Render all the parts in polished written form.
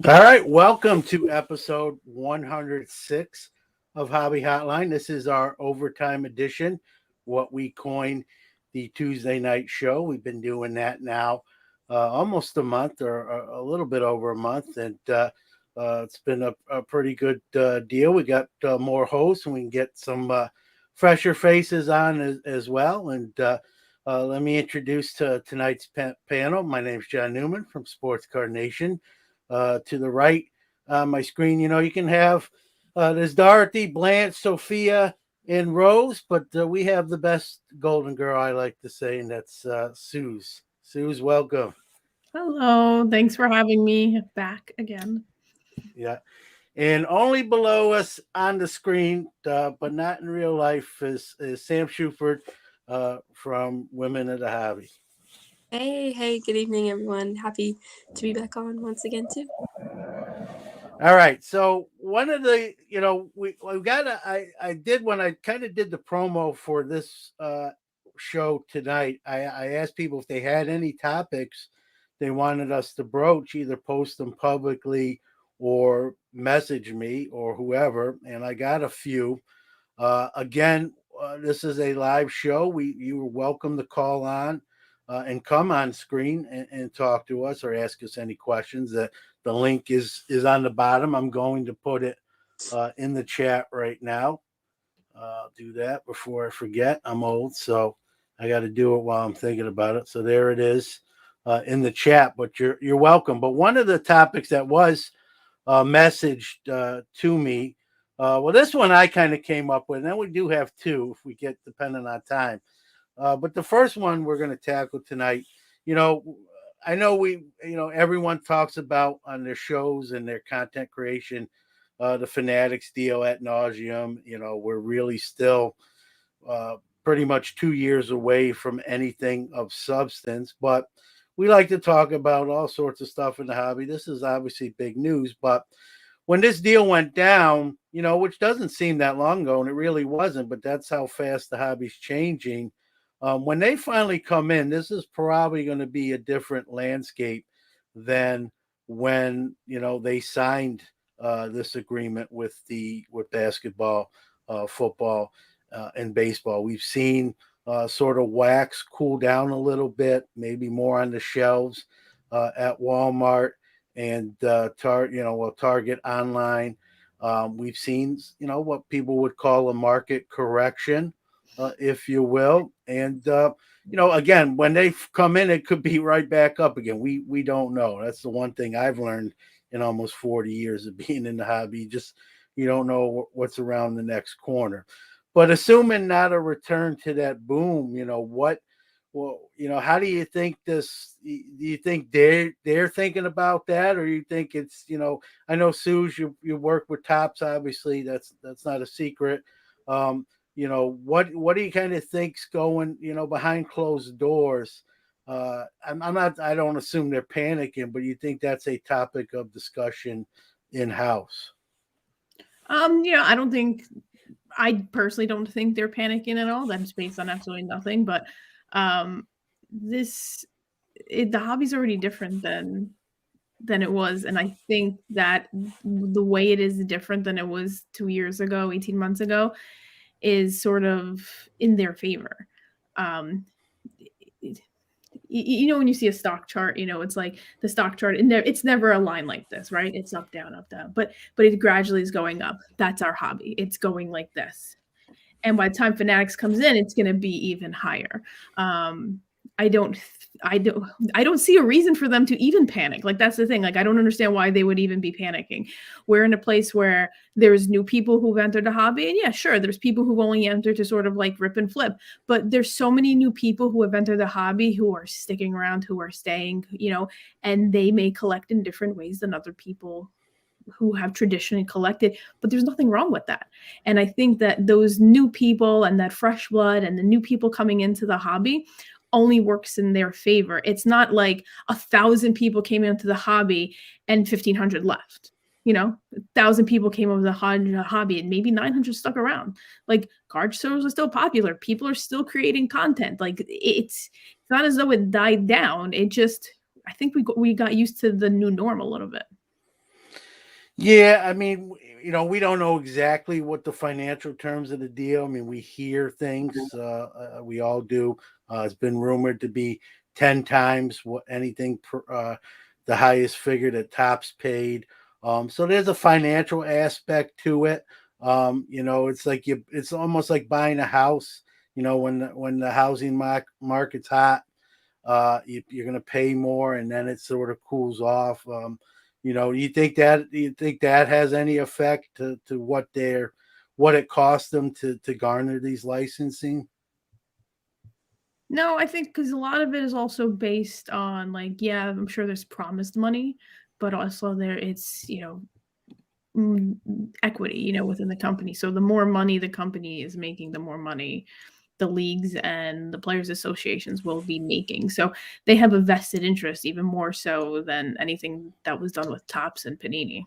All right, welcome to episode 106 of Hobby Hotline. This is our overtime edition, what we coined the Tuesday night show. We've been doing that now almost a month or a little bit over a month, and it's been a pretty good deal. We got more hosts, and we can get some fresher faces on as well. And let me introduce tonight's panel. My name is John Newman from Sports Card Nation. To the right on my screen, you can have there's Dorothy, Blanche, Sophia, and Rose, but we have the best golden girl, I like to say, and that's Suze. Suze, welcome. Hello, thanks for having me back again. Yeah, and only below us on the screen, but not in real life, is Sam Shuford from Women of the Hobby. Hey, good evening, everyone. Happy to be back on once again, too. All right. So one of the, we got I did when I kind of did the promo for this show tonight. I asked people if they had any topics they wanted us to broach, either post them publicly or message me or whoever, and I got a few. Again, this is a live show. You are welcome to call on and come on screen and talk to us or ask us any questions. The link is on the bottom. I'm going to put it in the chat right now. I'll do that before I forget. I'm old, so I got to do it while I'm thinking about it. So there it is in the chat. But you're welcome. But one of the topics that was messaged to me, well, this one I kind of came up with. And then we do have two if we get depending on time. But the first one we're going to tackle tonight, I know everyone talks about on their shows and their content creation, the Fanatics deal ad nauseum. We're really still pretty much 2 years away from anything of substance, but we like to talk about all sorts of stuff in the hobby. This is obviously big news, but when this deal went down, which doesn't seem that long ago, and it really wasn't, but that's how fast the hobby's changing. When they finally come in, this is probably going to be a different landscape than when they signed this agreement with basketball, football, and baseball. We've seen sort of wax cool down a little bit, maybe more on the shelves at Walmart and Target online. We've seen what people would call a market correction. If you will. And, again, when they come in, it could be right back up again. We don't know. That's the one thing I've learned in almost 40 years of being in the hobby. You don't know what's around the next corner. But assuming not a return to that boom, how do you think this? Do you think they're thinking about that, or you think it's, I know Suze, you work with Topps, obviously that's not a secret. What do you kind of think's going, behind closed doors? I don't assume they're panicking, but you think that's a topic of discussion in-house? I personally don't think they're panicking at all. That's based on absolutely nothing, but the hobby's already different than it was. And I think that the way it is different than it was 2 years ago, 18 months ago, is sort of in their favor. When you see a stock chart, it's like the stock chart, and it's never a line like this, right? It's up, down, but it gradually is going up. That's our hobby. It's going like this. And by the time Fanatics comes in, it's going to be even higher. I I don't see a reason for them to even panic. Like, that's the thing. Like, I don't understand why they would even be panicking. We're in a place where there's new people who've entered the hobby, and yeah, sure, there's people who've only entered to sort of like rip and flip, but there's so many new people who have entered the hobby who are sticking around, who are staying, and they may collect in different ways than other people who have traditionally collected, but there's nothing wrong with that. And I think that those new people and that fresh blood and the new people coming into the hobby only works in their favor. It's not like 1,000 people came into the hobby and 1,500 left. 1,000 people came over the hobby and maybe 900 stuck around. Like, card shows are still popular. People are still creating content. Like, it's not as though it died down. It just, I think we got used to the new norm a little bit. Yeah, I mean, we don't know exactly what the financial terms of the deal. I mean, we hear things. We all do. It's been rumored to be 10 times what anything the highest figure that Topps paid. So there's a financial aspect to it. It's like it's almost like buying a house. When the housing market's hot, you're going to pay more, and then it sort of cools off. Do you think that has any effect to what it costs them to garner these licensing? No, I think because a lot of it is also based on, like, yeah, I'm sure there's promised money, but also it's equity, within the company. So the more money the company is making, the more money the leagues and the players associations will be making. So they have a vested interest, even more so than anything that was done with Topps and Panini.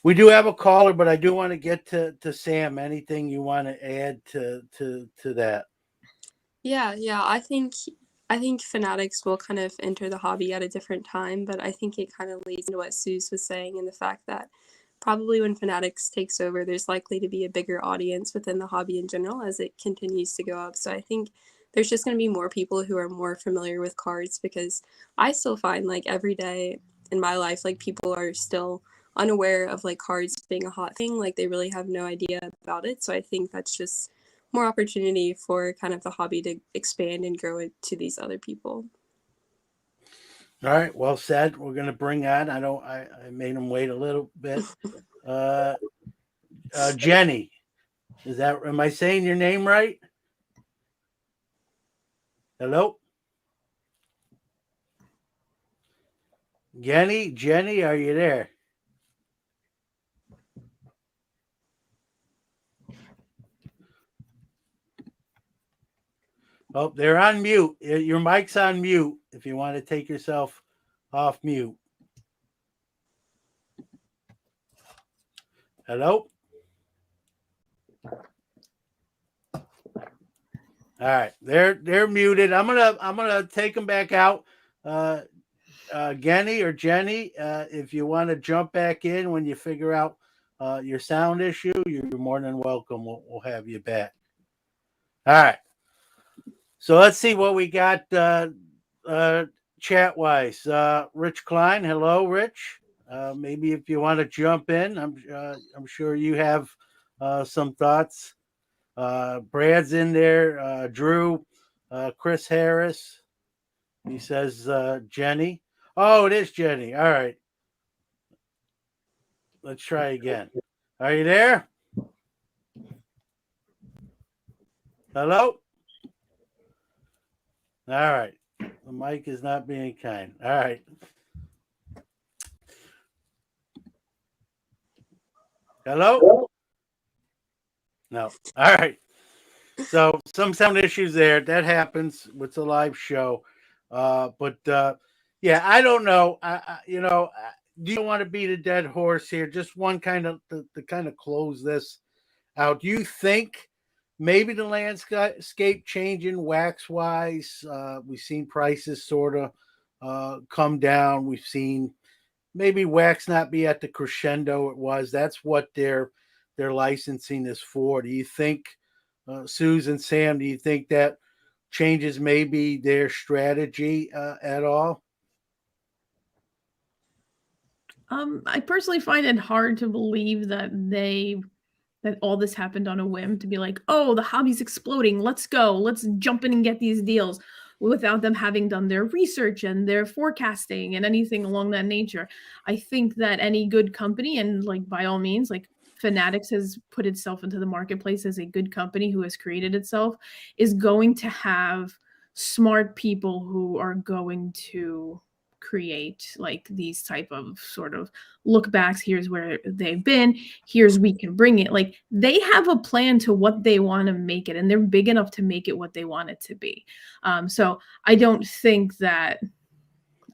We do have a caller, but I do want to get to Sam. Anything you want to add to that? Yeah, I think Fanatics will kind of enter the hobby at a different time, but I think it kind of leads into what Suze was saying, and the fact that probably when Fanatics takes over, there's likely to be a bigger audience within the hobby in general as it continues to go up. So I think there's just going to be more people who are more familiar with cards, because I still find, like, every day in my life, like, people are still unaware of, like, cards being a hot thing. Like, they really have no idea about it. So I think that's just more opportunity for kind of the hobby to expand and grow it to these other people. All right, well said. We're going to bring on. I made him wait a little bit. Jenny, am I saying your name right? Hello, Jenny, are you there? Oh, they're on mute. Your mic's on mute if you want to take yourself off mute. Hello? All right. They're muted. I'm gonna take them back out. Genny or Jenny, if you want to jump back in when you figure out your sound issue, you're more than welcome. We'll have you back. All right. So let's see what we got chat wise. Rich Klein, hello, Rich. Maybe if you want to jump in, I'm sure you have some thoughts. Brad's in there. Drew, Chris Harris. He says Jenny. Oh, it is Jenny. All right. Let's try again. Are you there? Hello? All right. The mic is not being kind. All right. Hello? No. All right. So some sound issues there. That happens. It's a live show. But yeah, I don't know. Do you want to beat a dead horse here? Just one kind of to kind of close this out. Do you think maybe the landscape changing wax wise? We've seen prices sort of come down. We've seen maybe wax not be at the crescendo it was. That's what their licensing is for. Do you think, Susan, Sam, do you think that changes maybe their strategy at all? I personally find it hard to believe that all this happened on a whim, to be like, oh, the hobby's exploding. Let's go. Let's jump in and get these deals. without them having done their research and their forecasting and anything along that nature. I think that any good company, and like by all means, like Fanatics has put itself into the marketplace as a good company who has created itself, is going to have smart people who are going to create like these type of sort of look backs. Here's where they've been, here's we can bring it. Like they have a plan to what they want to make it, and they're big enough to make it what they want it to be. So I don't think that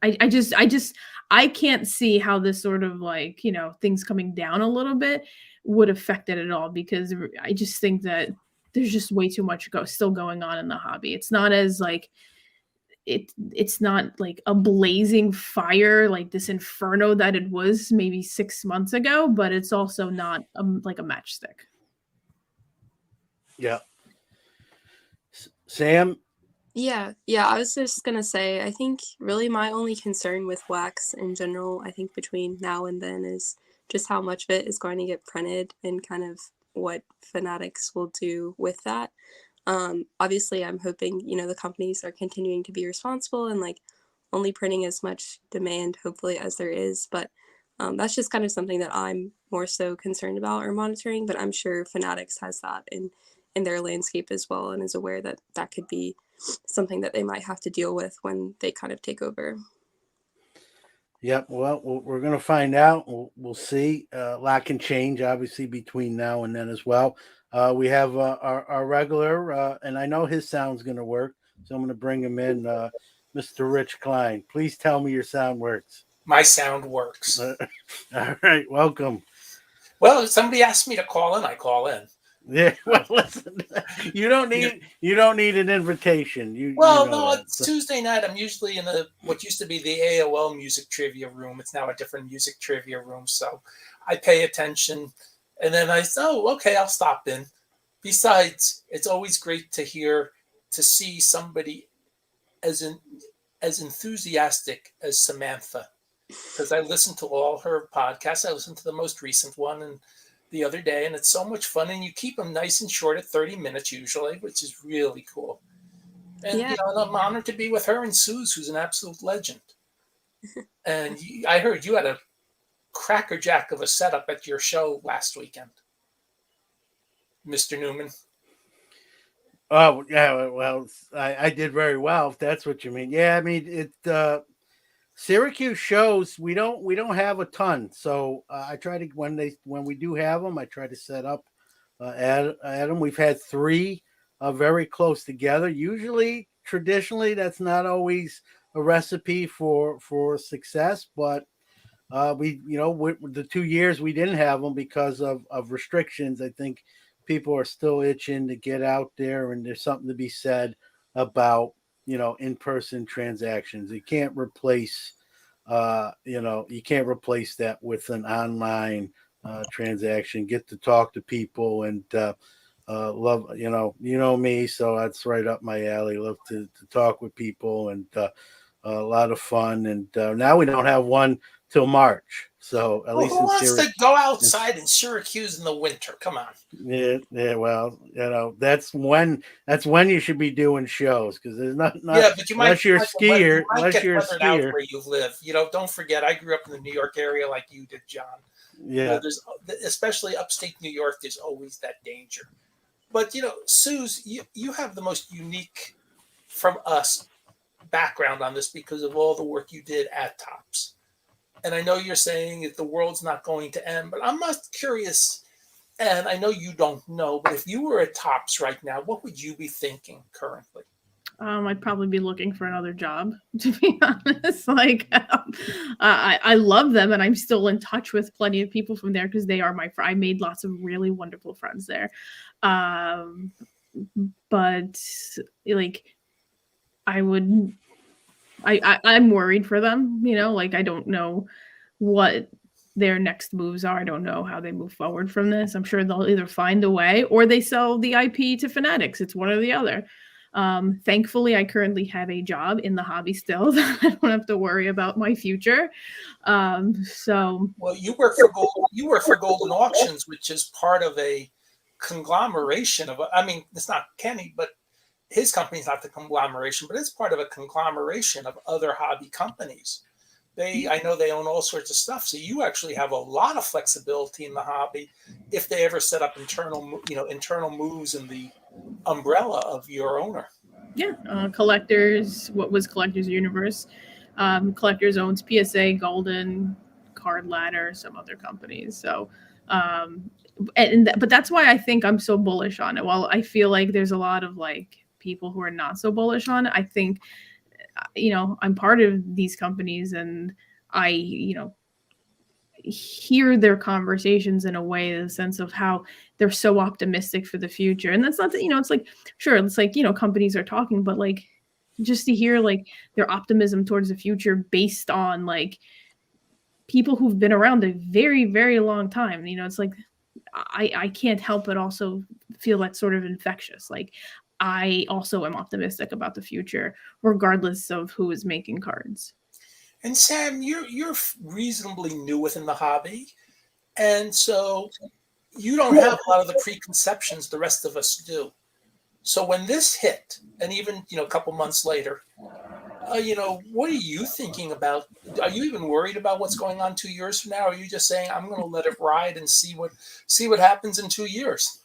I can't see how this sort of like, you know, things coming down a little bit would affect it at all, because I just think that there's just way too much still going on in the hobby. It's not as like it's not like a blazing fire like this inferno that it was maybe 6 months ago, but it's also not like a matchstick. Yeah. Sam? Yeah, I was just gonna say, I think really my only concern with wax in general, I think between now and then, is just how much of it is going to get printed and kind of what Fanatics will do with that. Obviously, I'm hoping, you know, the companies are continuing to be responsible and like only printing as much demand, hopefully, as there is. But that's just kind of something that I'm more so concerned about or monitoring. But I'm sure Fanatics has that in their landscape as well, and is aware that that could be something that they might have to deal with when they kind of take over. Yep. Well, we're going to find out. We'll see. A lot can change, obviously, between now and then as well. We have our regular, and I know his sound's going to work, so I'm going to bring him in. Mr. Rich Klein, please tell me your sound works. My sound works. All right. Welcome. Well, if somebody asked me to call in, I call in. Yeah. Well, listen, you don't need an invitation. No, it's Tuesday night. I'm usually in what used to be the AOL music trivia room. It's now a different music trivia room. So I pay attention, and then I say, oh, okay, I'll stop in. Besides, it's always great to see somebody as enthusiastic as Samantha, because I listen to all her podcasts. I listened to the most recent one and the other day, and it's so much fun, and you keep them nice and short at 30 minutes usually, which is really cool. And Yeah. I'm honored to be with her and Suze, who's an absolute legend. And I heard you had a crackerjack of a setup at your show last weekend, Mr. Newman. Oh yeah, well, I did very well, if that's what you mean. Yeah, I mean Syracuse shows we don't have a ton, so I try to when we do have them, I try to set up at them. We've had 3 very close together. Usually, traditionally, that's not always a recipe for success, but with the 2 years we didn't have them because of restrictions. I think people are still itching to get out there, and there's something to be said about in-person transactions. You can't replace that with an online transaction. Get to talk to people and love, me, so that's right up my alley. Love to talk with people, and a lot of fun. And now we don't have one till March. So at least who wants to go outside in Syracuse in the winter? Come on. Yeah. Well, that's when you should be doing shows, because there's not. Yeah, but unless you're a skier. Unless you're a skier, where you live. Don't forget, I grew up in the New York area like you did, John. Yeah. There's especially upstate New York. There's always that danger. But Suze, you have the most unique from us background on this because of all the work you did at Topps. And I know you're saying that the world's not going to end, but I'm most curious, and I know you don't know, but if you were at Topps right now, what would you be thinking currently? I'd probably be looking for another job, to be honest. I love them, and I'm still in touch with plenty of people from there because they are my friend. I made lots of really wonderful friends there. But I'm worried for them, I don't know what their next moves are. I don't know how they move forward from this. I'm sure they'll either find a way or they sell the IP to Fanatics. It's one or the other. Thankfully, I currently have a job in the hobby still. I don't have to worry about my future. Well, you work for Golden Auctions, which is part of a conglomeration of. I mean, it's not Kenny, but his company's not the conglomeration, but it's part of a conglomeration of other hobby companies. I know they own all sorts of stuff. So you actually have a lot of flexibility in the hobby if they ever set up internal moves in the umbrella of your owner. Yeah, Collectors, what was Collectors Universe? Collectors owns PSA, Golden, Card Ladder, some other companies. So, but that's why I think I'm so bullish on it. While I feel like there's a lot of like people who are not so bullish on it, I think, I'm part of these companies, and I, hear their conversations in a way, in the sense of how they're so optimistic for the future. And that's not that, it's like, sure, it's like, companies are talking, but like, just to hear like their optimism towards the future based on like people who've been around a very, very long time, it's like, I can't help but also feel that sort of infectious. Like, I also am optimistic about the future, regardless of who is making cards. And Sam, you're reasonably new within the hobby, and so you don't have a lot of the preconceptions the rest of us do. So when this hit, and even a couple months later, what are you thinking about? Are you even worried about what's going on 2 years from now? Or are you just saying, I'm going to let it ride and see what happens in 2 years?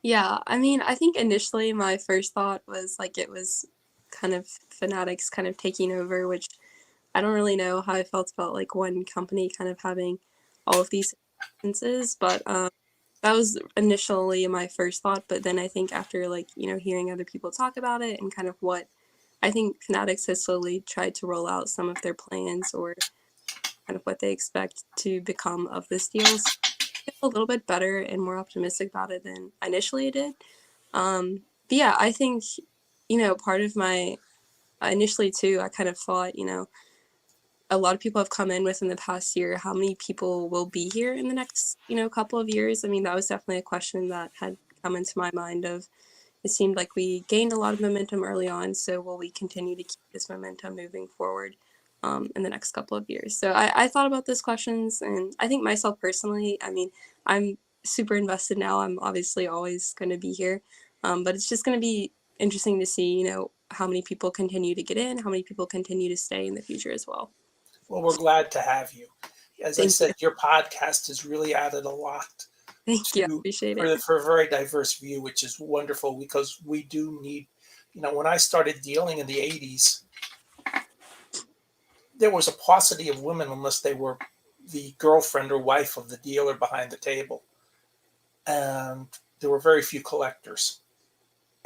Yeah, I mean, I think initially my first thought was like it was kind of Fanatics kind of taking over, which I don't really know how I felt about like one company kind of having all of these instances, but that was initially my first thought. But then I think after like, hearing other people talk about it and kind of what I think Fanatics has slowly tried to roll out some of their plans or kind of what they expect to become of this deal, so I feel a little bit better and more optimistic about it than I initially did. But yeah, I think, part of my initially too, I kind of thought, a lot of people have come in within the past year. How many people will be here in the next, couple of years? I mean, that was definitely a question that had come into my mind of, it seemed like we gained a lot of momentum early on. So will we continue to keep this momentum moving forward in the next couple of years? So I thought about those questions, and I think myself personally, I mean, I'm super invested now. I'm obviously always going to be here, but it's just going to be interesting to see, how many people continue to get in, how many people continue to stay in the future as well. Well, we're glad to have you. As I Thank said, your podcast has really added a lot Thank you. I appreciate it. for a very diverse view, which is wonderful because we do need, when I started dealing in the 80s, there was a paucity of women unless they were the girlfriend or wife of the dealer behind the table. And there were very few collectors.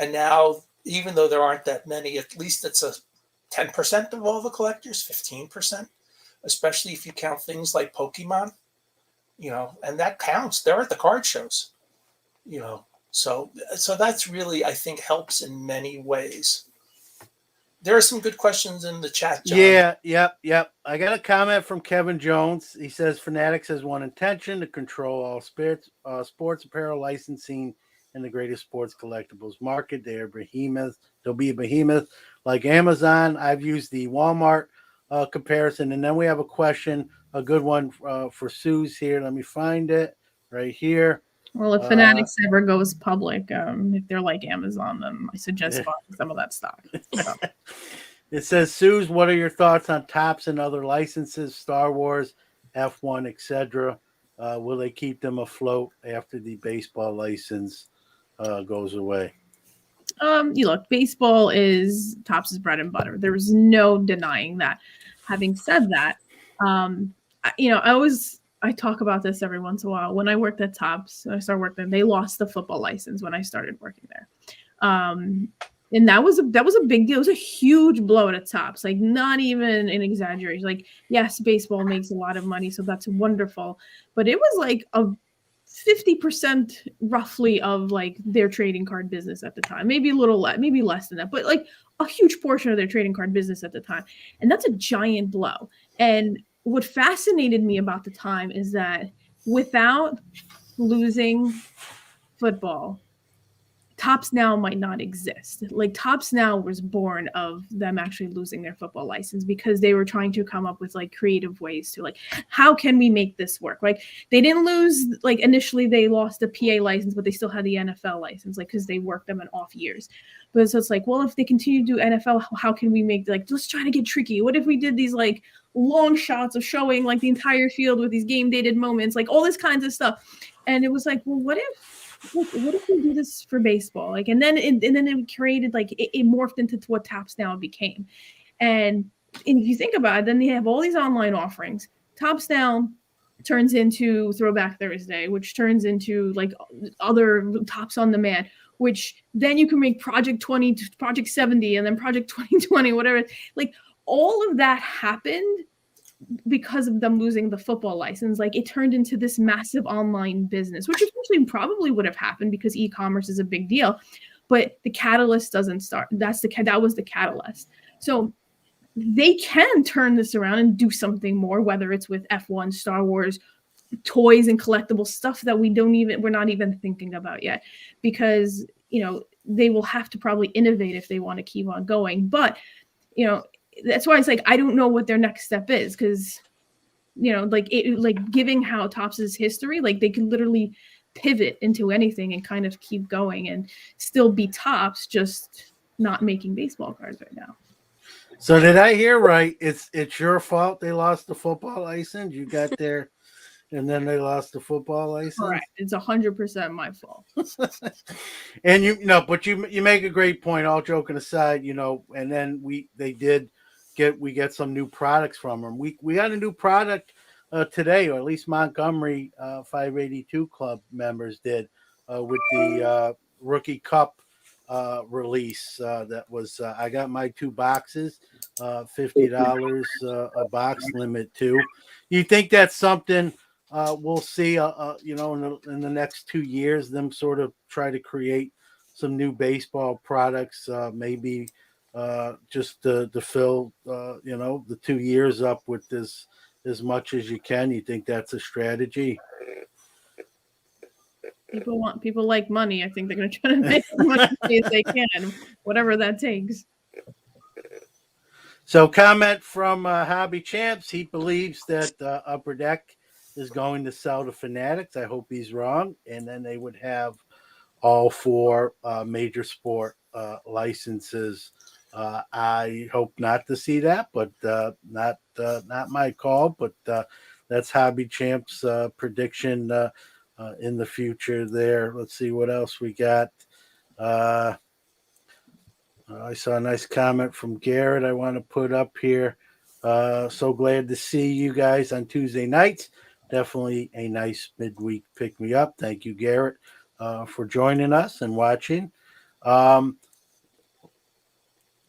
And now, even though there aren't that many, at least it's a 10% of all the collectors, 15%. Especially if you count things like Pokemon, and that counts. They're at the card shows, so that's really, I think, helps in many ways. There are some good questions in the chat, John. Yeah, yep. I got a comment from Kevin Jones. He says Fanatics has one intention: to control all sports apparel licensing in the greatest sports collectibles market. They are behemoth. They'll be a behemoth like Amazon. I've used the Walmart comparison. And then we have a question, a good one for Suze here. Let me find it right here. Well, if Fanatics ever goes public, if they're like Amazon, then I suggest buying some of that stock. So. It says, Suze, what are your thoughts on Topps and other licenses, Star Wars, F1, etc.? Will they keep them afloat after the baseball license goes away? You look, baseball is Topps' bread and butter. There's no denying that. Having said that, I talk about this every once in a while. When I worked at Topps, I started working, they lost the football license when I started working there. And that was a big deal. It was a huge blow to Topps, like not even an exaggeration. Like, yes, baseball makes a lot of money, so that's wonderful. But it was like a 50% roughly of like their trading card business at the time, maybe a little less, maybe less than that, but like a huge portion of their trading card business at the time. And that's a giant blow. And what fascinated me about the time is that without losing football, Tops Now might not exist. Like Tops Now was born of them actually losing their football license because they were trying to come up with like creative ways to like, how can we make this work? Like they didn't lose, like initially they lost the PA license, but they still had the NFL license, like because they worked them in off years. But so it's like, well, if they continue to do NFL, how can we make like, let's try to get tricky. What if we did these like long shots of showing like the entire field with these game dated moments, like all this kinds of stuff. And it was like, well, what if we do this for baseball? Like, and then it created like it morphed into what Tops Now became. And if you think about it, then they have all these online offerings. Tops Now turns into Throwback Thursday, which turns into like other Tops on Demand, which then you can make Project 20 to Project 70 and then Project 2020, whatever. Like all of that happened because of them losing the football license. Like it turned into this massive online business, which eventually probably would have happened because e-commerce is a big deal, but the catalyst doesn't start. That was the catalyst. So they can turn this around and do something more, whether it's with F1, Star Wars, toys and collectible stuff that we're not even thinking about yet, because they will have to probably innovate if they want to keep on going. But that's why it's like I don't know what their next step is, because like giving how Topps' history, like they can literally pivot into anything and kind of keep going and still be Topps, just not making baseball cards right now. So did I hear right? It's your fault they lost the football license. You got there, and then they lost the football license. Correct. It's 100% my fault. And but you make a great point. All joking aside, and then we get some new products from them. We got a new product today, or at least Montgomery 582 Club members did with the Rookie Cup release. That was I got my 2 boxes, $50 a box limit too. You think that's something we'll see? In the next 2 years, them sort of try to create some new baseball products, maybe just to fill the 2 years up with as much as you can. You think that's a strategy? People like money. I think they're going to try to make as much money as they can, whatever that takes. So, comment from Hobby Champs. He believes that Upper Deck is going to sell to Fanatics. I hope he's wrong. And then they would have all 4 major sport licenses. I hope not to see that, but not my call. But that's Hobby Champs' prediction in the future there. Let's see what else we got. I saw a nice comment from Garrett I want to put up here. So glad to see you guys on Tuesday nights. Definitely a nice midweek pick-me-up. Thank you, Garrett, for joining us and watching.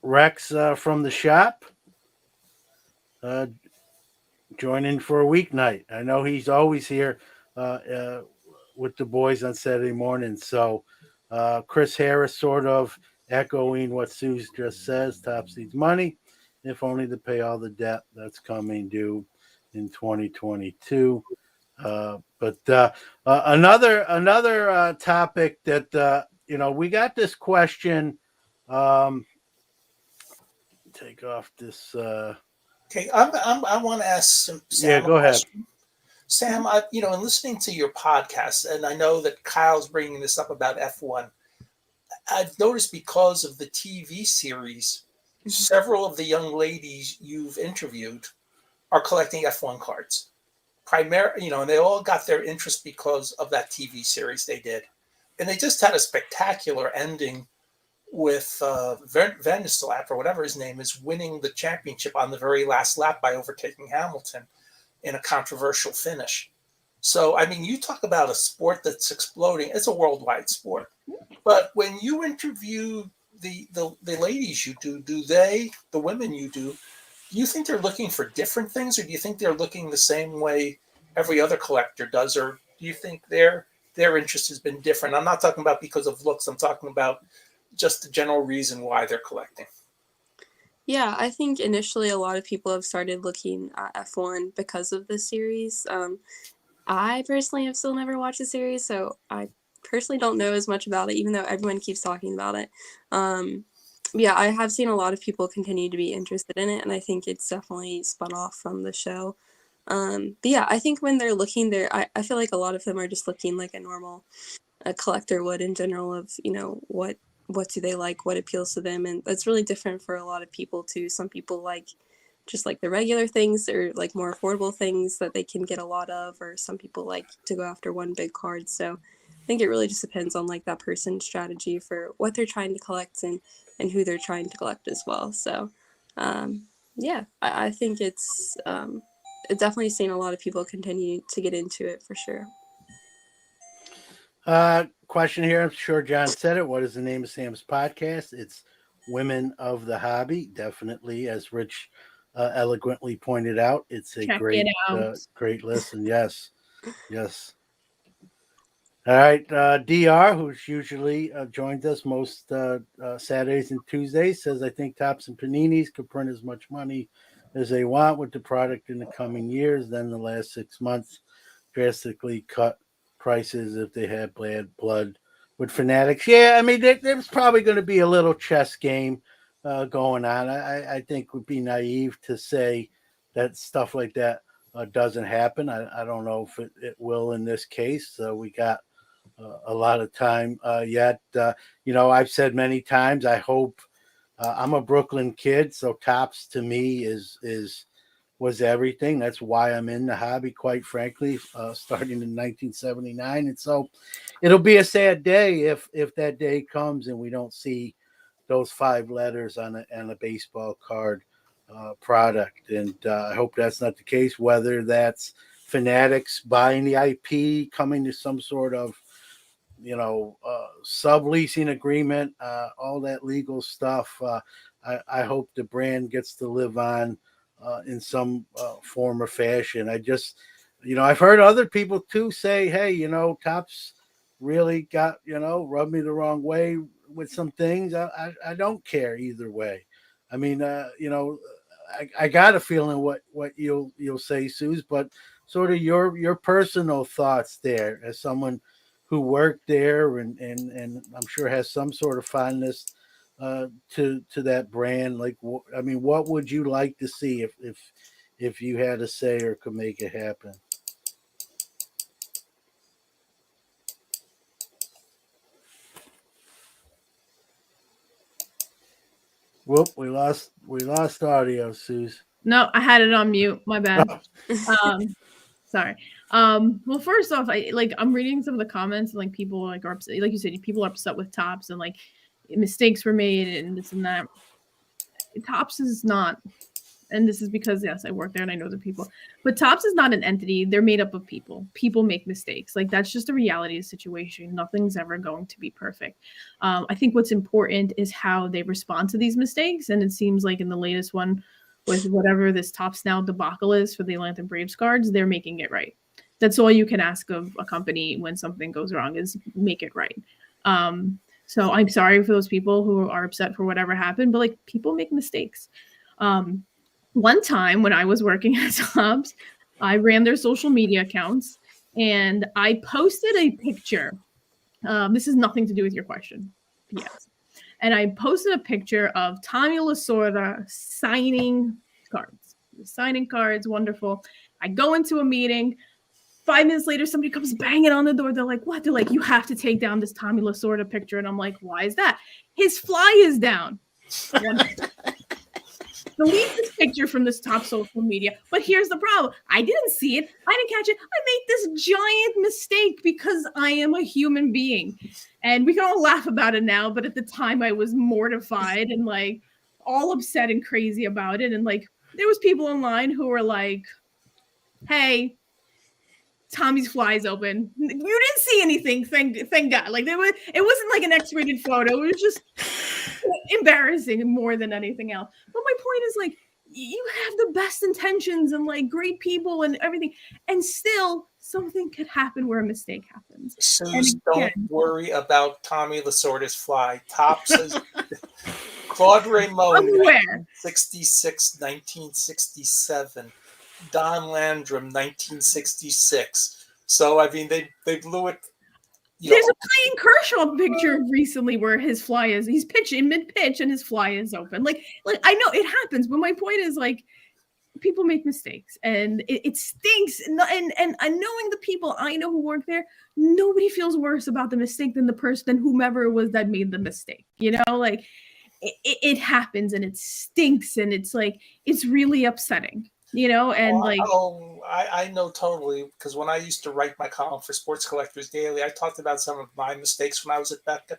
Rex from the shop joining for a weeknight. I know he's always here with the boys on Saturday morning. So Chris Harris sort of echoing what Sue just says. Topps needs money, if only to pay all the debt that's coming due in 2022. But another topic that we got this question. Take off this. Okay, I want to ask Sam. Yeah, go ahead. Sam, in listening to your podcast, and I know that Kyle's bringing this up about F1. I've noticed because of the TV series, several of the young ladies you've interviewed are collecting F1 cards. Primarily, and they all got their interest because of that TV series they did. And they just had a spectacular ending with Van der Slaap, or whatever his name is, winning the championship on the very last lap by overtaking Hamilton in a controversial finish. So, I mean, you talk about a sport that's exploding. It's a worldwide sport. But when you interview the ladies you do the women you do you think they're looking for different things, or do you think they're looking the same way every other collector does, or do you think their interest has been different? I'm not talking about because of looks. I'm talking about just the general reason why they're collecting. Yeah, I think initially a lot of people have started looking at F1 because of this series. I personally have still never watched the series, so I personally don't know as much about it, even though everyone keeps talking about it. Yeah, I have seen a lot of people continue to be interested in it, and I think it's definitely spun off from the show. But yeah, I think when they're looking there, I feel like a lot of them are just looking like a normal collector would in general of, what do they like, what appeals to them, and that's really different for a lot of people too. Some people like just like the regular things or like more affordable things that they can get a lot of, or some people like to go after one big card. So I think it really just depends on like that person's strategy for what they're trying to collect and who they're trying to collect as well. So yeah, I think it's definitely seen a lot of people continue to get into it for sure. Question here. I'm sure John said it. What is the name of Sam's podcast? It's Women of the Hobby. Definitely, as Rich eloquently pointed out, it's a Check great, it out. great listen. Yes, yes. All right, Dr., who's usually joins us most Saturdays and Tuesdays, says I think Tops and Paninis could print as much money as they want with the product in the coming years. Then the last 6 months drastically cut prices if they had bad blood with Fanatics. Yeah, I mean, there's probably going to be a little chess game going on. I think it would be naive to say that stuff like that doesn't happen. I don't know if it will in this case. We got a lot of time yet. I've said many times, I hope I'm a Brooklyn kid, so Tops to me was everything. That's why I'm in the hobby, quite frankly, starting in 1979. And so it'll be a sad day if that day comes and we don't see those 5 letters on a baseball card product. And I hope that's not the case, whether that's Fanatics buying the IP, coming to some sort of subleasing agreement, all that legal stuff. I hope the brand gets to live on in some form or fashion. I just, I've heard other people too say, hey, Tops really got, rubbed me the wrong way with some things. I don't care either way. I mean, I got a feeling what you'll say, Suze, but sort of your personal thoughts there as someone who worked there and I'm sure has some sort of fondness to that brand. Like, I mean, what would you like to see if you had a say or could make it happen? Whoop, we lost audio, Suze. No, I had it on mute. My bad. Sorry. Well, first off, I'm reading some of the comments and like people like are upset, like you said, people are upset with Tops and like mistakes were made and this and that. Tops is not, and this is because yes, I work there and I know the people, but Tops is not an entity. They're made up of people. People make mistakes. Like that's just the reality of the situation. Nothing's ever going to be perfect. I think what's important is how they respond to these mistakes, and it seems like in the latest one, with whatever this Tops Now debacle is for the Atlanta Braves cards, they're making it right. That's all you can ask of a company when something goes wrong is make it right. So I'm sorry for those people who are upset for whatever happened, but like people make mistakes. One time when I was working at Tops, I ran their social media accounts and I posted a picture. This has nothing to do with your question. Yes. And I posted a picture of Tommy Lasorda signing cards. Wonderful. I go into a meeting. 5 minutes later, somebody comes banging on the door. They're like, what? They're like, you have to take down this Tommy Lasorda picture. And I'm like, why is that? His fly is down. Delete this picture from this top social media. But here's the problem. I didn't see it. I didn't catch it. I made this giant mistake because I am a human being. And we can all laugh about it now, but at the time I was mortified and like all upset and crazy about it. And like there was people online who were like, hey, Tommy's fly is open. You didn't see anything, thank God. Like it wasn't like an X-rated photo. It was just embarrassing more than anything else. But my point is like you have the best intentions and like great people and everything, and still something could happen where a mistake happens. Suze, don't worry about Tommy Lasorda's fly. Tops is Claude Raymond, 1966, 1967. Don Landrum, 1966. So I mean, they blew it. There's a Clayton Kershaw picture recently where his fly is, he's pitching mid-pitch and his fly is open. Like I know it happens, but my point is like people make mistakes and it stinks. And knowing the people I know who work there, nobody feels worse about the mistake than the person, than whomever it was that made the mistake. You know, like it happens and it stinks and it's like, it's really upsetting. You know, and I know totally, because when I used to write my column for Sports Collectors Daily, I talked about some of my mistakes when I was at Becca,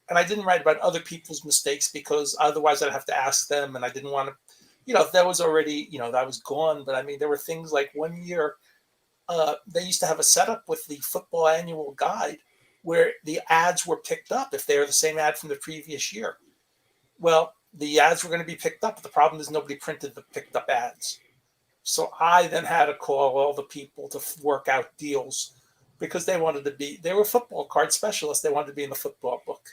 and I didn't write about other people's mistakes because otherwise I'd have to ask them, and I didn't want to, if that was already, that was gone. But I mean, there were things like one year they used to have a setup with the football annual guide where the ads were picked up if they were the same ad from the previous year. Well, the ads were going to be picked up, but the problem is nobody printed the picked up ads. So I then had to call all the people to work out deals because they were football card specialists. They wanted to be in the football book.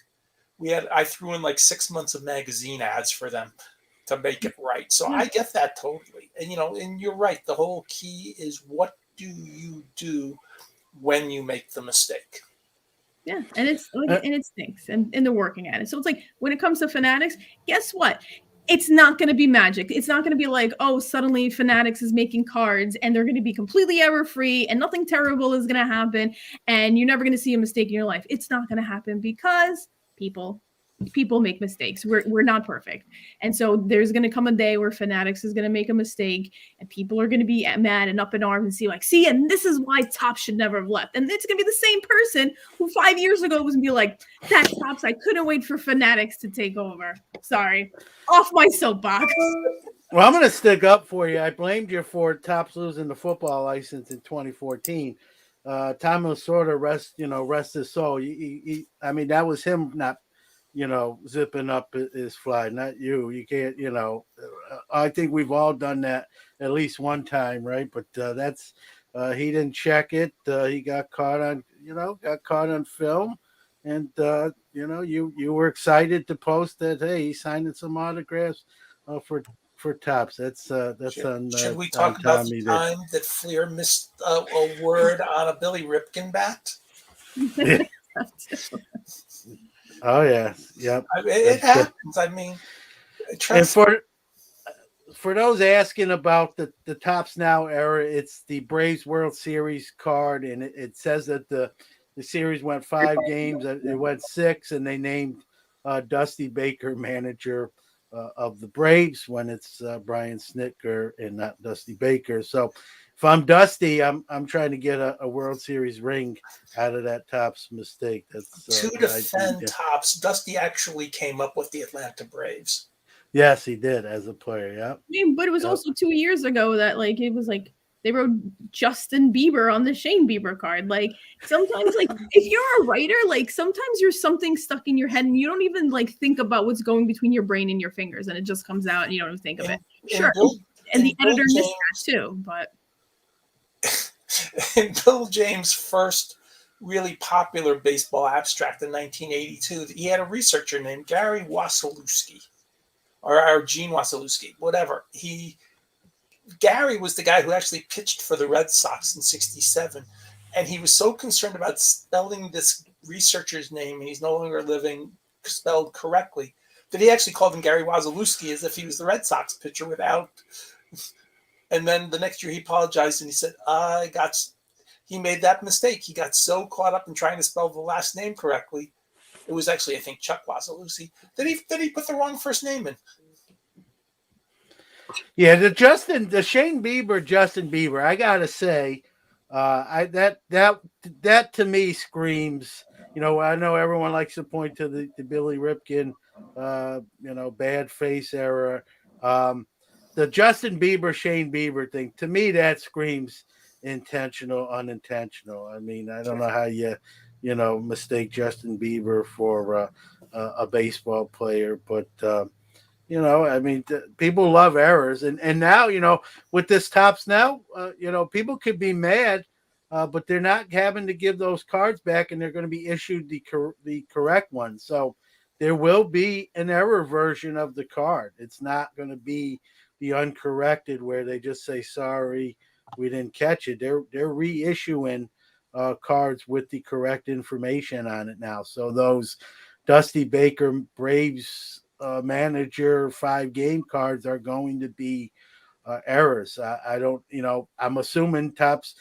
I threw in like 6 months of magazine ads for them to make it right. So I get that totally. And, and you're right. The whole key is, what do you do when you make the mistake? Yeah. And it's like, and it stinks and they're working at it. So it's like, when it comes to Fanatics, guess what? It's not going to be magic. It's not going to be like, oh, suddenly Fanatics is making cards and they're going to be completely error-free and nothing terrible is going to happen and you're never going to see a mistake in your life. It's not going to happen because people make mistakes. We're not perfect. And so there's going to come a day where Fanatics is going to make a mistake and people are going to be mad and up in arms and see, and this is why Topps should never have left. And it's going to be the same person who 5 years ago was going to be like, that Topps, I couldn't wait for Fanatics to take over. Sorry. Off my soapbox. Well, I'm going to stick up for you. I blamed you for Topps losing the football license in 2014. Tom Lasorda, rest his soul. I mean, that was him not, zipping up his fly, not you. You can't, I think we've all done that at least one time, right? But that's he didn't check it. He got caught on film, and you were excited to post that. Hey, he's signing some autographs for Topps. That's on. Should we talk about the time that Fleer missed a word on a Billy Ripken bat? Oh yeah, yep. It happens. I mean, and for those asking about the Topps Now era, it's the Braves World Series card, and it says that the series went 5 games. It went 6, and they named Dusty Baker manager of the Braves when it's Brian Snitker and not Dusty Baker. So if I'm Dusty, I'm trying to get a World Series ring out of that Topps mistake. That's to defend Topps. Dusty actually came up with the Atlanta Braves. Yes, he did as a player. Yeah, I mean, but it was also 2 years ago that it was like they wrote Justin Bieber on the Shane Bieber card. Like sometimes, if you're a writer, sometimes you're something stuck in your head and you don't even think about what's going between your brain and your fingers, and it just comes out and you don't even think of it. Sure, and the editor missed that too, but. In Bill James' first really popular baseball abstract in 1982, he had a researcher named Gary Wasilewski, or Gene Wasilewski, whatever. Gary was the guy who actually pitched for the Red Sox in '67, and he was so concerned about spelling this researcher's name, and he's no longer living, spelled correctly, that he actually called him Gary Wasilewski as if he was the Red Sox pitcher without. And then the next year he apologized and he said, he made that mistake. He got so caught up in trying to spell the last name correctly. It was actually, I think, Chuck Wasilewski, that he put the wrong first name in. Yeah, the Shane Bieber, Justin Bieber, I gotta say, that to me screams, I know everyone likes to point to the Billy Ripken, bad face era. The Justin Bieber, Shane Bieber thing, to me, that screams intentional, unintentional. I mean, I don't know how you mistake Justin Bieber for a baseball player, but, I mean, people love errors. And now, with this Topps Now, people could be mad, but they're not having to give those cards back, and they're going to be issued the correct one. So there will be an error version of the card. It's not going to be the uncorrected where they just say, sorry, we didn't catch it. They're reissuing cards with the correct information on it now. So those Dusty Baker Braves manager 5-game cards are going to be errors. I don't, I'm assuming Topps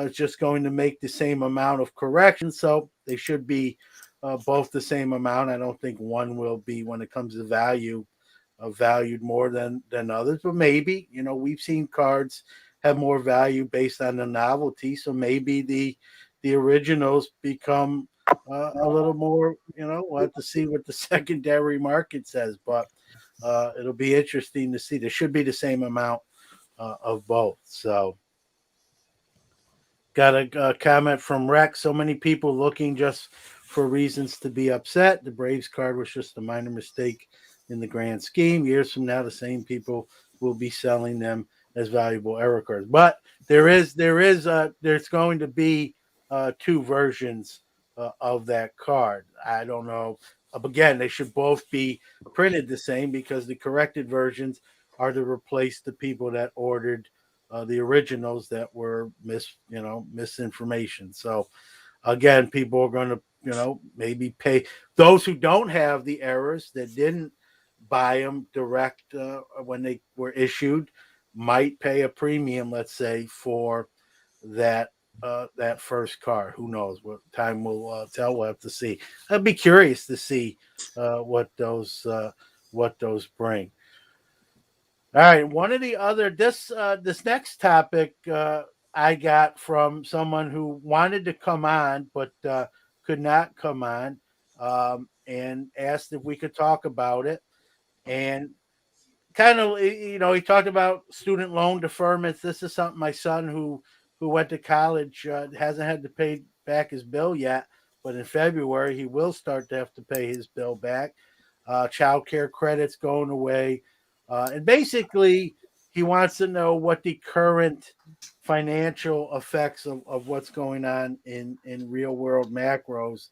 is just going to make the same amount of corrections, so they should be both the same amount. I don't think one will be, when it comes to value, valued more than others, but maybe, we've seen cards have more value based on the novelty, so maybe the originals become a little more. We'll have to see what the secondary market says, but it'll be interesting to see. There should be the same amount of both. So, got a comment from Rex. So many people looking just for reasons to be upset. The Braves card was just a minor mistake in the grand scheme. Years from now, the same people will be selling them as valuable error cards. But there's going to be two versions of that card. I don't know. Again, they should both be printed the same, because the corrected versions are to replace the people that ordered the originals that were misinformation. So again, people are going to maybe pay. Those who don't have the errors, that didn't buy them direct when they were issued, might pay a premium, let's say, for that first car. Who knows? What time will tell. We'll have to see. I'd be curious to see what those bring. All right, one of the other this next topic I got from someone who wanted to come on but could not come on, and asked if we could talk about it. And kind of, he talked about student loan deferments. This is something my son, who went to college, hasn't had to pay back his bill yet, but in February he will start to have to pay his bill back. Child care credits going away, and basically he wants to know what the current financial effects of what's going on in real world macros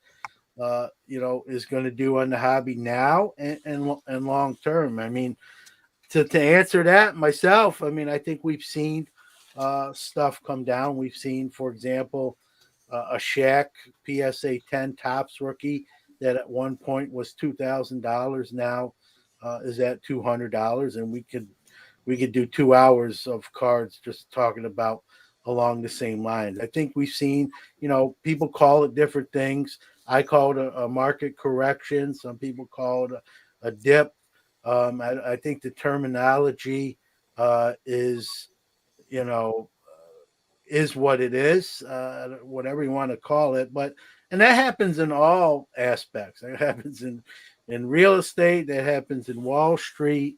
is going to do on the hobby now and long term. I mean, to answer that myself, I mean, I think we've seen stuff come down. We've seen, for example, a Shaq PSA 10 Topps rookie that at one point was $2,000, now is at $200, and we could do 2 hours of cards just talking about along the same lines. I think we've seen, people call it different things. I call it a market correction. Some people call it a dip. I think the terminology is, is what it is, whatever you want to call it. And that happens in all aspects. That happens in real estate. That happens in Wall Street.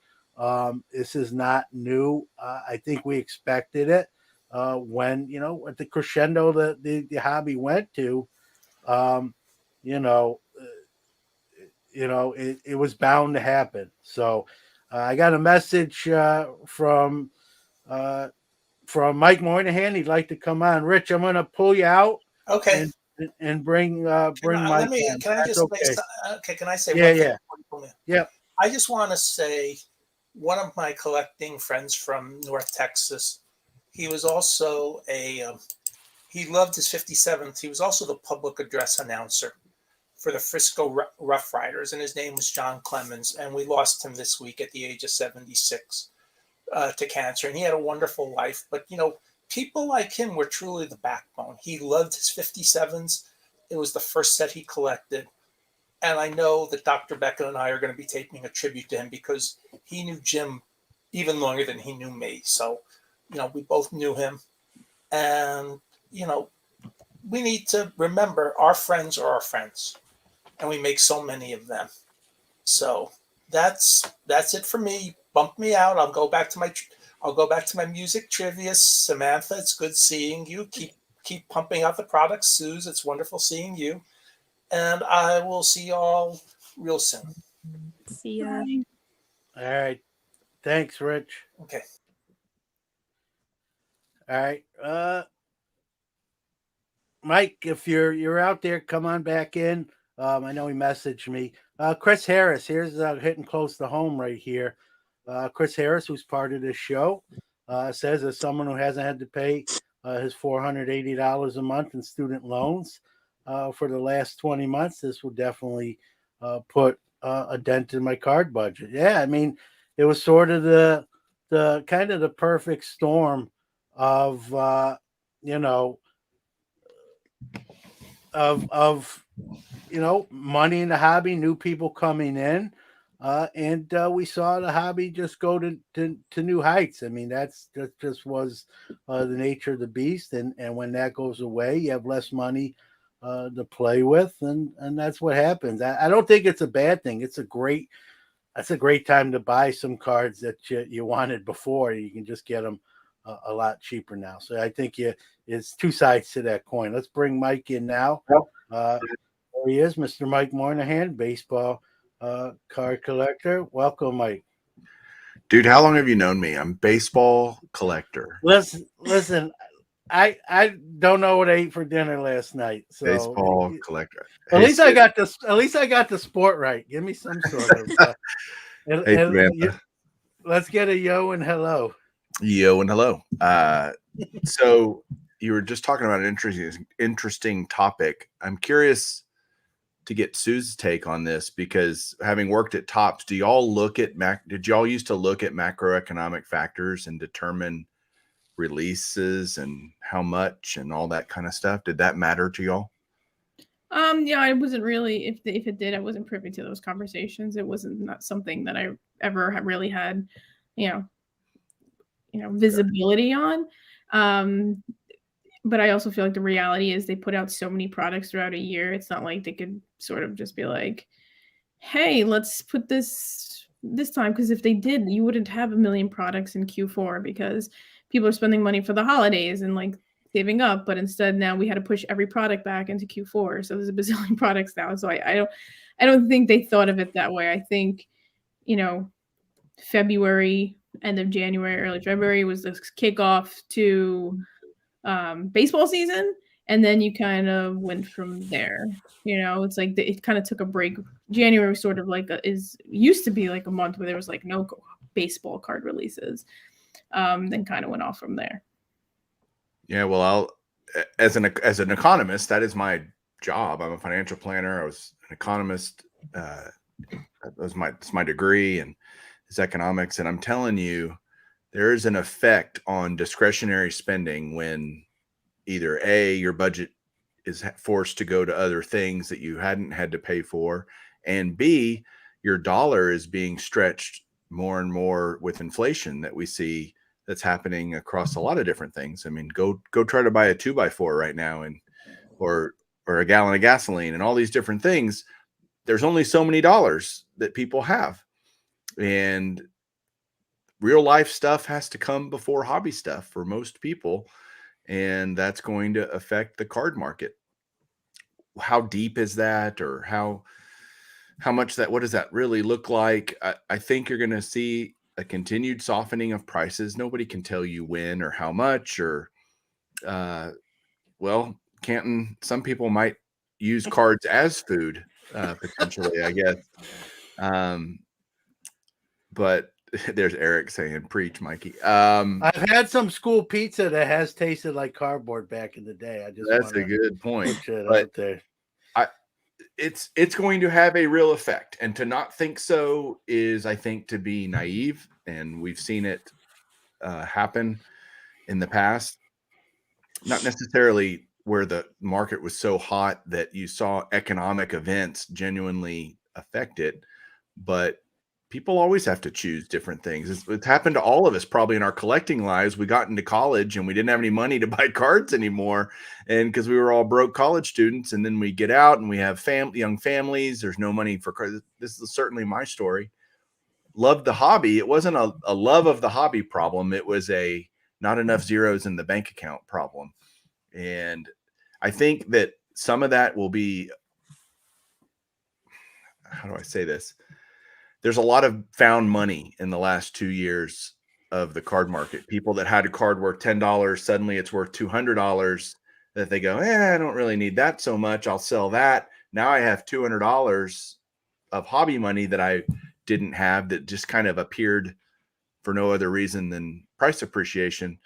This is not new. I think we expected it when, at the crescendo that the hobby went to, it was bound to happen. So I got a message from Mike Moynihan. He'd like to come on. Rich, I'm going to pull you out. Okay. And bring Mike. Can I just say, can I say one thing? Yeah. I just want to say, one of my collecting friends from North Texas, he was also he loved his 57th. He was also the public address announcer for the Frisco Rough Riders, and his name was John Clemens, and we lost him this week at the age of 76 to cancer, and he had a wonderful life. But, people like him were truly the backbone. He loved his 57s. It was the first set he collected. And I know that Dr. Beckett and I are going to be taking a tribute to him, because he knew Jim even longer than he knew me. So, we both knew him. And, we need to remember our friends are our friends. And we make so many of them. So that's it for me. Bump me out. I'll go back to my music trivia. Samantha, it's good seeing you. Keep pumping out the products. Suze, it's wonderful seeing you. And I will see y'all real soon. See ya. All right. Thanks, Rich. Okay. All right. Mike, if you're out there, come on back in. I know he messaged me. Chris Harris, here's hitting close to home right here. Chris Harris, who's part of this show, says, as someone who hasn't had to pay his $480 a month in student loans for the last 20 months. This will definitely put a dent in my card budget. Yeah, I mean, it was sort of the kind of the perfect storm of you know of money in the hobby, new people coming in, and we saw the hobby just go to new heights. I mean, that just was the nature of the beast, and when that goes away, you have less money to play with, and that's what happens. I don't think it's a bad thing. That's a great time to buy some cards that you wanted before. You can just get them a lot cheaper now. So I think it's two sides to that coin. Let's bring Mike in now. There he is, Mr. Mike Moynihan, baseball card collector. Welcome, Mike. Dude, how long have you known me? I'm baseball collector. Listen. I don't know what I ate for dinner last night. So Baseball collector. At least I got the sport right. Give me some sort of. Let's get a yo and hello. Yo and hello. So you were just talking about an interesting topic. I'm curious to get Sue's take on this, because having worked at Topps, did y'all used to look at macroeconomic factors and determine releases and how much and all that kind of stuff? Did that matter to y'all? Yeah, I wasn't really, if it did, I wasn't privy to those conversations. It wasn't not something that I ever really had, visibility on. But I also feel like the reality is they put out so many products throughout a year. It's not like they could sort of just be like, hey, let's put this time. Because if they did, you wouldn't have a million products in Q4 because people are spending money for the holidays and like saving up. But instead now we had to push every product back into Q4. So there's a bazillion products now. So I don't think they thought of it that way. I think, February, end of January, early February was the kickoff to baseball season, and then you kind of went from there. It's like it kind of took a break. January was sort of like used to be like a month where there was like no baseball card releases. Then kind of went off from there. Yeah, well, as an economist, that is my job. I'm a financial planner. I was an economist. That's my degree, and it's economics. And I'm telling you, there is an effect on discretionary spending when either A, your budget is forced to go to other things that you hadn't had to pay for, and B, your dollar is being stretched more and more with inflation that we see that's happening across a lot of different things. I mean, go try to buy a 2x4 right now or a gallon of gasoline and all these different things. There's only so many dollars that people have. And real life stuff has to come before hobby stuff for most people. And that's going to affect the card market. How deep is that, or how much that, what does that really look like? I think you're going to see a continued softening of prices. Nobody can tell you when or how much, or, Canton, some people might use cards as food, potentially, I guess. But there's Eric saying, preach, Mikey. I've had some school pizza that has tasted like cardboard back in the day. That's a good point. Put it out there. It's going to have a real effect, and to not think so is, I think, to be naive. And we've seen it happen in the past. Not necessarily where the market was so hot that you saw economic events genuinely affect it, but people always have to choose different things. It's happened to all of us probably in our collecting lives. We got into college and we didn't have any money to buy cards anymore, and because we were all broke college students, and then we get out and we have young families. There's no money for cards. This is certainly my story. Loved the hobby. It wasn't a love of the hobby problem. It was a not enough zeros in the bank account problem. And I think that some of that will be, how do I say this? There's a lot of found money in the last 2 years of the card market. People that had a card worth $10, suddenly it's worth $200, that they go, I don't really need that so much. I'll sell that. Now I have $200 of hobby money that I didn't have, that just kind of appeared for no other reason than price appreciation.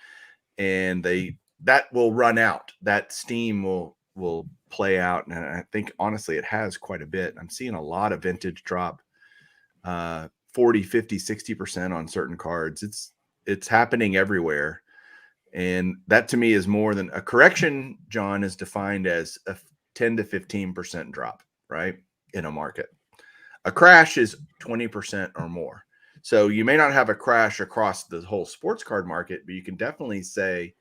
And they that will run out. That steam will play out, and I think honestly it has quite a bit. I'm seeing a lot of vintage drop 40, 50, 60% on certain cards. It's happening everywhere. And that to me is more than a correction. John, is defined as a 10 to 15% drop, right? In a market. A crash is 20% or more. So you may not have a crash across the whole sports card market, but you can definitely say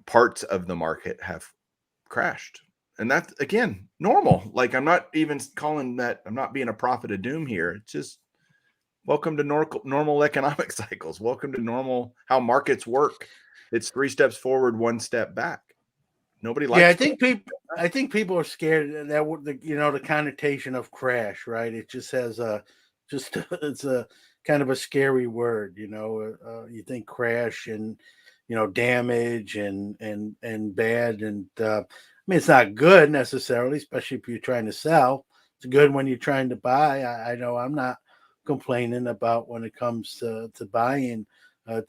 parts of the market have crashed. And that's, again, normal. Like, I'm not even calling that, I'm not being a prophet of doom here. It's just welcome to normal economic cycles. Welcome to normal how markets work. It's 3 steps forward, 1 step back. Nobody likes. Yeah, I think people are scared that the connotation of crash, right? It just has it's a kind of a scary word. You think crash and damage and bad, and I mean, it's not good necessarily, especially if you're trying to sell. It's good when you're trying to buy. I know I'm not complaining about when it comes to buying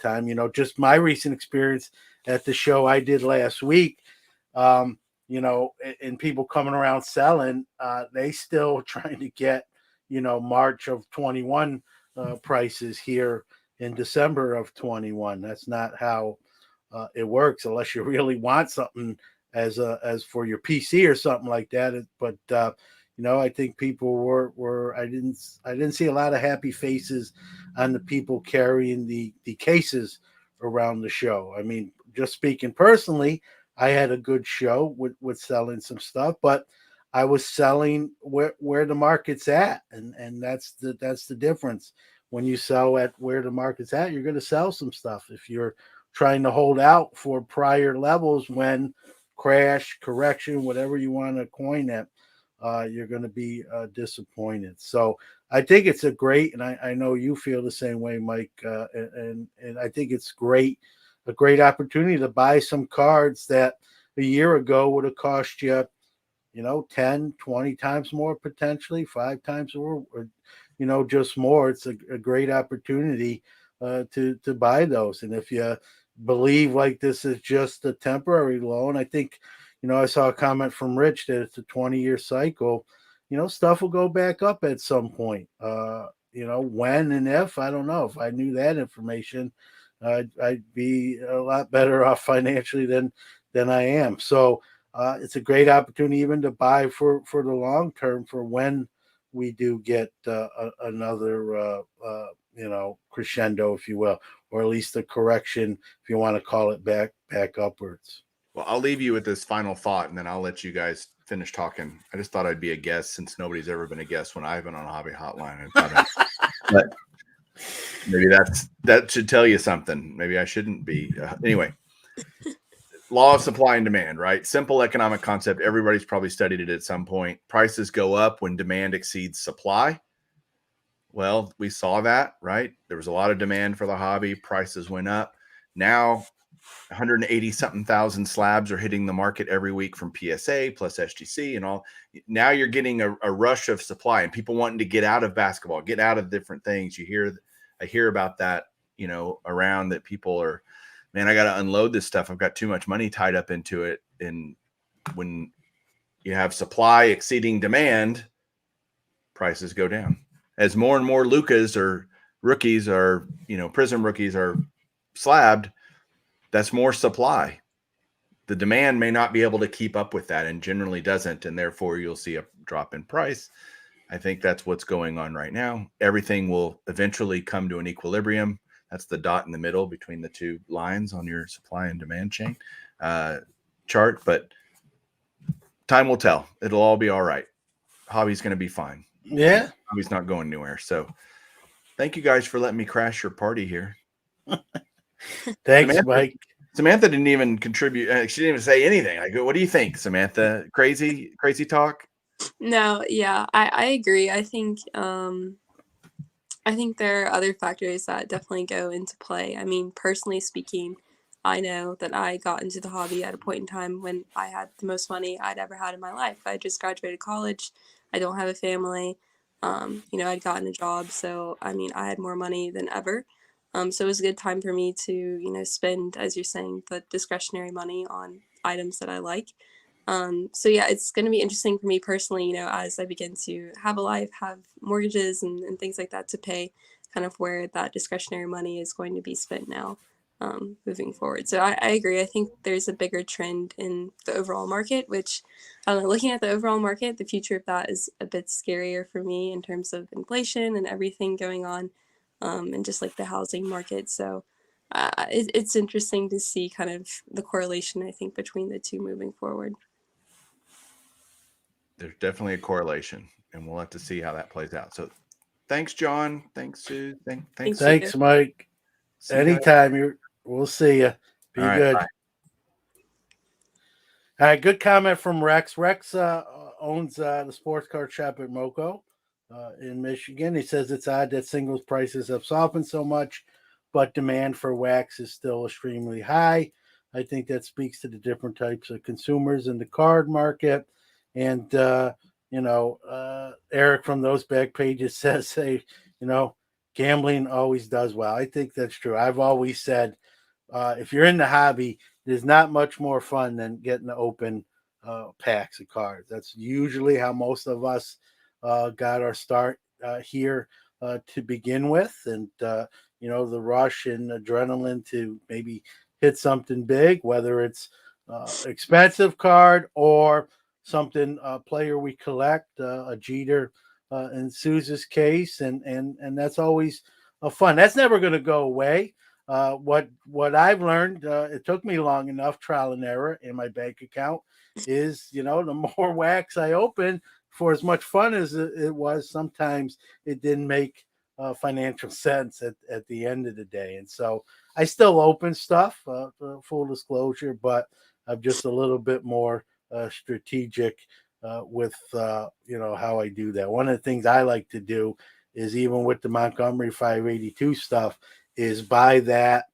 time. Just my recent experience at the show I did last week. And people coming around selling, they still trying to get, March of 21 prices here in December of 21. That's not how it works unless you really want something as for your PC or something like that. But I think people were I didn't see a lot of happy faces on the people carrying the cases around the show. I mean, just speaking personally, I had a good show with selling some stuff, but I was selling where the market's at, and that's the difference. When you sell at where the market's at, you're going to sell some stuff. If you're trying to hold out for prior levels, when crash, correction, whatever you want to coin that, you're going to be disappointed. So I think it's a great, and I know you feel the same way, Mike, and I think it's a great opportunity to buy some cards that a year ago would have cost you, 10, 20 times more, potentially 5 times more, or, just more. It's a great opportunity to buy those. And if you believe like this is just a temporary low, and I think, I saw a comment from Rich that it's a 20-year cycle, stuff will go back up at some point. When and if, I don't know. If I knew that information, I'd be a lot better off financially than I am. So it's a great opportunity even to buy for the long term for when we do get another crescendo, if you will, or at least a correction, if you want to call it, back upwards. Well, I'll leave you with this final thought, and then I'll let you guys finish talking. I just thought I'd be a guest since nobody's ever been a guest when I've been on a Hobby Hotline. But maybe that should tell you something. Maybe I shouldn't be. Anyway, law of supply and demand, right? Simple economic concept. Everybody's probably studied it at some point. Prices go up when demand exceeds supply. Well, we saw that, right? There was a lot of demand for the hobby. Prices went up. Now 180 something thousand slabs are hitting the market every week from PSA plus SGC and all. Now you're getting a rush of supply and people wanting to get out of basketball, get out of different things. I hear about that, around that people are, man, I got to unload this stuff. I've got too much money tied up into it. And when you have supply exceeding demand, prices go down. As more and more Lucas or rookies or, Prism rookies are slabbed, that's more supply. The demand may not be able to keep up with that and generally doesn't. And therefore you'll see a drop in price. I think that's what's going on right now. Everything will eventually come to an equilibrium. That's the dot in the middle between the two lines on your supply and demand chain chart. But time will tell. It'll all be all right. Hobby's going to be fine. Yeah. Hobby's not going anywhere. So thank you guys for letting me crash your party here. Thanks, Mike. Samantha didn't even contribute. She didn't even say anything. I go, what do you think, Samantha? Crazy talk? No, yeah, I agree. I think there are other factors that definitely go into play. I mean, personally speaking, I know that I got into the hobby at a point in time when I had the most money I'd ever had in my life. I just graduated college. I don't have a family. I'd gotten a job. So, I mean, I had more money than ever. So it was a good time for me to, spend, as you're saying, the discretionary money on items that I like. So yeah, it's going to be interesting for me personally, as I begin to have a life, have mortgages and things like that to pay, kind of where that discretionary money is going to be spent now, moving forward. So I agree. I think there's a bigger trend in the overall market, which I don't know, looking at the overall market, the future of that is a bit scarier for me in terms of inflation and everything going on, and just like the housing market. So it's interesting to see kind of the correlation, I think, between the two moving forward. There's definitely a correlation, and we'll have to see how that plays out. So thanks, John. Thanks, Sue. Thanks. Thanks, Mike. See you guys. Anytime. We'll see you. Be All right, good. bye. All right, good comment from Rex. Rex owns the sports car shop at Moco in Michigan. He says it's odd that singles prices have softened so much, but demand for wax is still extremely high. I think that speaks to the different types of consumers in the card market. And, Eric from those back pages says, hey, gambling always does well. I think that's true. I've always said, if you're in the hobby, there's not much more fun than getting to open packs of cards. That's usually how most of us got our start here to begin with. And, the rush and adrenaline to maybe hit something big, whether it's expensive card or something player we collect, a Jeter in Sue's case. And that's always fun. That's never going to go away. What I've learned, it took me long enough, trial and error in my bank account, is the more wax I open, for as much fun as it was, sometimes it didn't make financial sense at the end of the day. And so I still open stuff, full disclosure, but I'm just a little bit more strategic with how I do that. One of the things I like to do is, even with the Montgomery 582 stuff, is buy that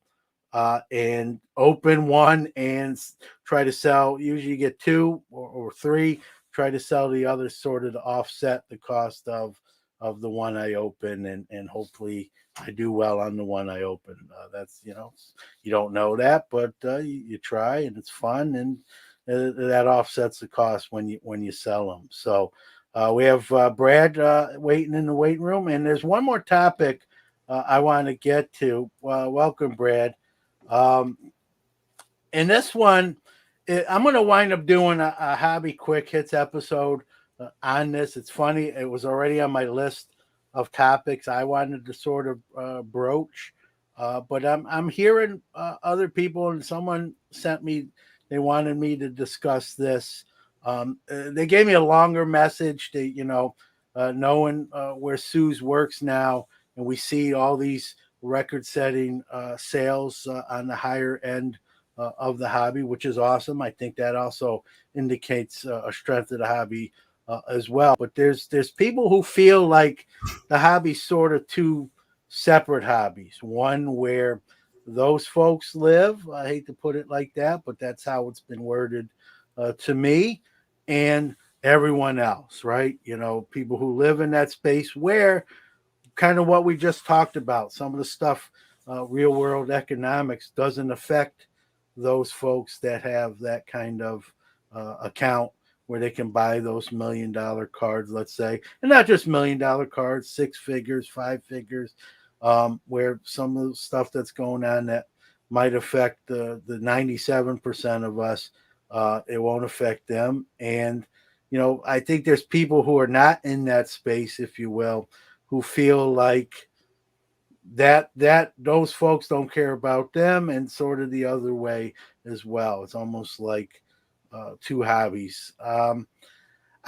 and open one and try to sell. Usually you get two or three, try to sell the other, sort of to offset the cost of the one I open, and hopefully I do well on the one I open. That's, you don't know that, but you try, and it's fun, and that offsets the cost when you sell them. So we have Brad waiting in the waiting room, and there's one more topic I want to get to. Welcome, Brad. In this one, I'm going to wind up doing a hobby quick hits episode on this. It's funny. It was already on my list of topics I wanted to sort of broach. But I'm hearing other people, and someone sent me, they wanted me to discuss this. They gave me a longer message to, knowing where Sue's works now, and we see all these record-setting sales on the higher end of the hobby, which is awesome. I think that also indicates a strength of the hobby as well. But there's people who feel like the hobby's sort of two separate hobbies. One where those folks live. I hate to put it like that, but that's how it's been worded to me, and everyone else, right? People who live in that space where, kind of what we just talked about, some of the stuff, real world economics doesn't affect those folks that have that kind of account where they can buy those $1 million cards, let's say, and not just $1 million cards, 6 figures, 5 figures, where some of the stuff that's going on that might affect the 97% of us, it won't affect them. And, I think there's people who are not in that space, if you will, who feel like that those folks don't care about them, and sort of the other way as well. It's almost like two hobbies. I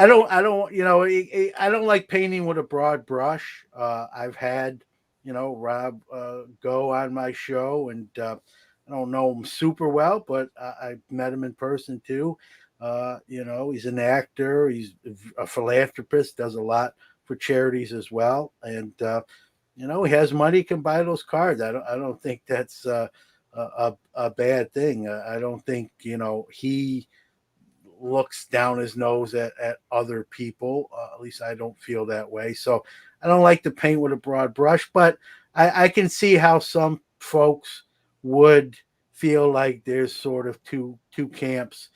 don't I don't like painting with a broad brush. I've had Rob go on my show, and I don't know him super well, but I've met him in person too. He's an actor, he's a philanthropist, does a lot for charities as well, and he has money, can buy those cards. I don't think that's a bad thing. I don't think he looks down his nose at other people. At least I don't feel that way. So I don't like to paint with a broad brush, but I can see how some folks would feel like there's sort of two camps,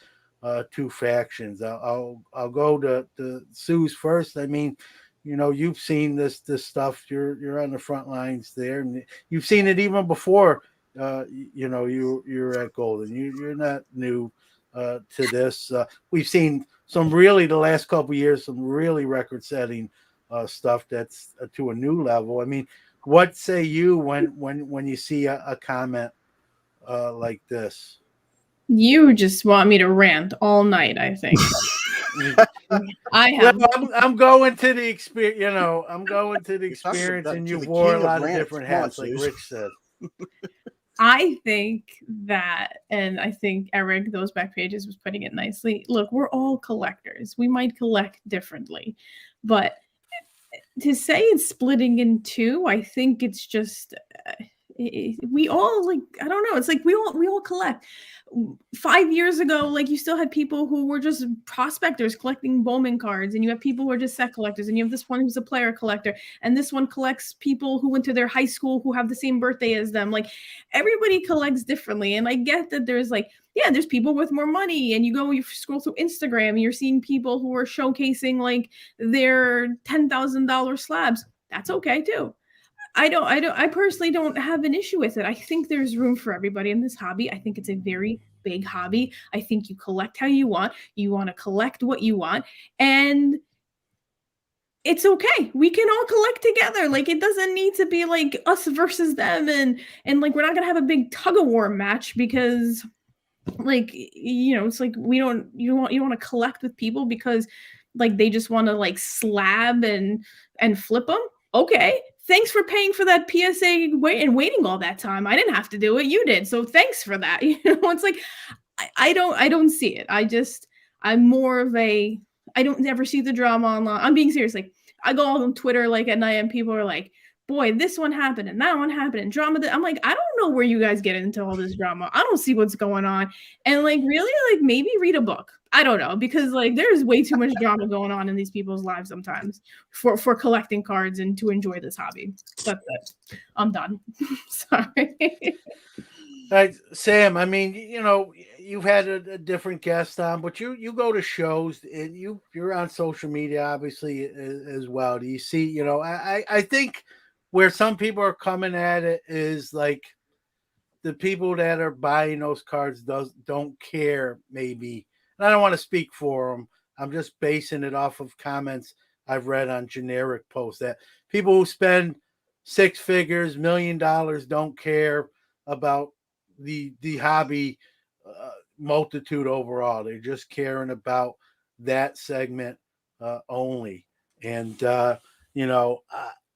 two factions. I'll go to Sue's first. I mean, you've seen this stuff. You're on the front lines there, and you've seen it even before. You're at Golden. You're not new to this. We've seen some really the last couple of years, some really record-setting stuff that's to a new level. I mean, what say you when you see a comment like this? You just want me to rant all night, I think. I have. Well, I'm going to the experience. I'm going to the You're talking experience, about and to you've the wore a king of lot of rants. different Come on, hats, like Suze. Rich said. I think that, and I think Eric, those back pages, was putting it nicely. Look, we're all collectors. We might collect differently, but to say it's splitting in two, I think it's just we all, like, I don't know. It's like we all collect. 5 years ago, like, you still had people who were just prospectors collecting Bowman cards, and you have people who are just set collectors, and you have this one who's a player collector, and this one collects people who went to their high school who have the same birthday as them. Like, everybody collects differently, and I get that there's like, yeah, there's people with more money, and you scroll through Instagram, and you're seeing people who are showcasing like their $10,000 slabs. That's okay too. I personally don't have an issue with it. I think there's room for everybody in this hobby. I think it's a very big hobby. I think you collect how you want. You want to collect what you want, and it's okay. We can all collect together. Like, it doesn't need to be like us versus them, and like, we're not gonna have a big tug of war match because, like, it's like you want to collect with people because, like, they just want to like slab and flip them. Okay, thanks for paying for that PSA waiting all that time. I didn't have to do it, you did, so thanks for that. It's like, I don't see it. I'm more of a, I don't ever see the drama online. I'm being serious. Like, I go on Twitter like at night, and people are like, boy, this one happened and that one happened and drama. I'm like, I don't know where you guys get into all this drama. I don't see what's going on. And like, really, like, maybe read a book. I don't know, because like, there's way too much drama going on in these people's lives sometimes for collecting cards and to enjoy this hobby. That's it. I'm done. Sorry. All right, Sam. I mean, you've had a different guest on, but you go to shows and you're on social media, obviously, as well. Do you see? I think where some people are coming at it is like the people that are buying those cards don't care, maybe. And I don't want to speak for them. I'm just basing it off of comments I've read on generic posts that people who spend six figures, $1 million don't care about the hobby multitude overall. They're just caring about that segment only. And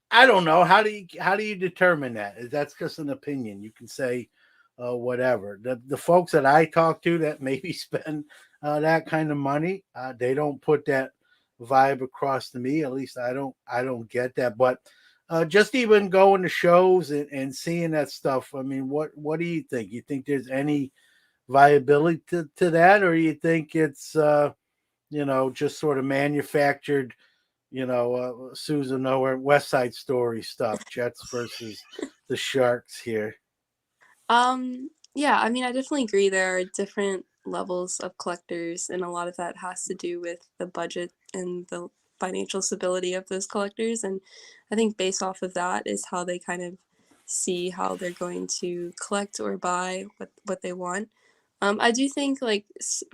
I don't know, how do you determine that? That's just an opinion. You can say whatever. The folks that I talk to that maybe spend that kind of money, they don't put that vibe across to me. At least I don't get that. But just even going to shows and seeing that stuff, I mean, what do you think? You think there's any viability to that, or you think it's just sort of manufactured, Susan Nowhere, West Side Story stuff, Jets versus the Sharks here? Yeah, I mean, I definitely agree. There are different levels of collectors, and a lot of that has to do with the budget and the financial stability of those collectors. And I think based off of that is how they kind of see how they're going to collect or buy what they want. I do think, like,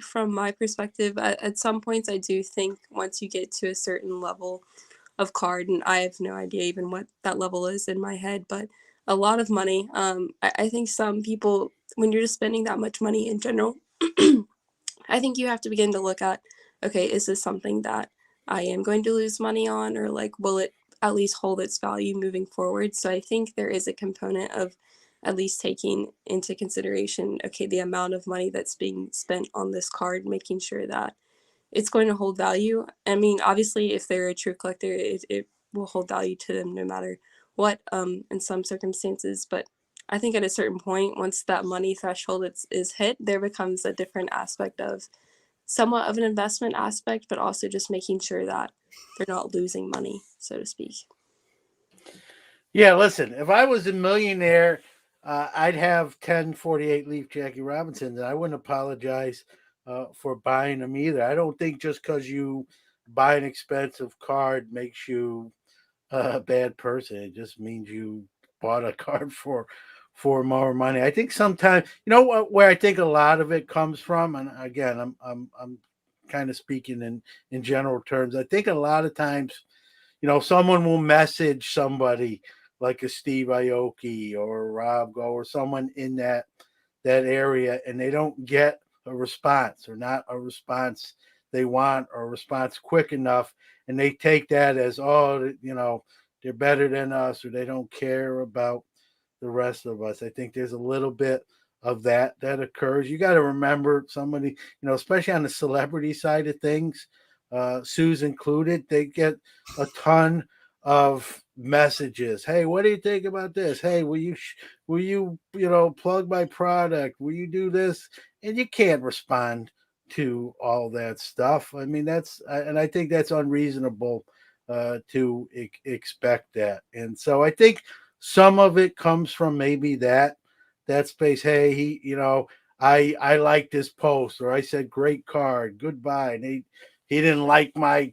from my perspective, at some points, I do think once you get to a certain level of card, and I have no idea even what that level is in my head, but a lot of money. I think some people, when you're just spending that much money in general, I think you have to begin to look at, okay, is this something that I am going to lose money on, or like, will it at least hold its value moving forward? So I think there is a component of at least taking into consideration, okay, the amount of money that's being spent on this card, making sure that it's going to hold value. I mean, obviously, if they're a true collector, it will hold value to them no matter what, in some circumstances. But I think at a certain point, once that money threshold is hit, there becomes a different aspect of somewhat of an investment aspect, but also just making sure that they're not losing money, so to speak. Yeah, listen, if I was a millionaire, I'd have 10 48 Leaf Jackie Robinsons, and I wouldn't apologize for buying them either. I don't think just because you buy an expensive card makes you a bad person. It just means you bought a card for more money. I think sometimes, where I think a lot of it comes from, and again, I'm kind of speaking in general terms. I think a lot of times, someone will message somebody like a Steve Aoki or a Rob Go or someone in that area, and they don't get a response, or not a response they want, or a response quick enough, and they take that as, oh, they're better than us, or they don't care about the rest of us. I think there's a little bit of that occurs. You got to remember, somebody, especially on the celebrity side of things, Sue's included, they get a ton of messages. Hey, what do you think about this? Hey, will you plug my product? Will you do this? And you can't respond to all that stuff. I mean, and I think that's unreasonable to expect that. And so I think some of it comes from maybe that space. Hey, I like this post, or I said great card, goodbye, and he didn't like my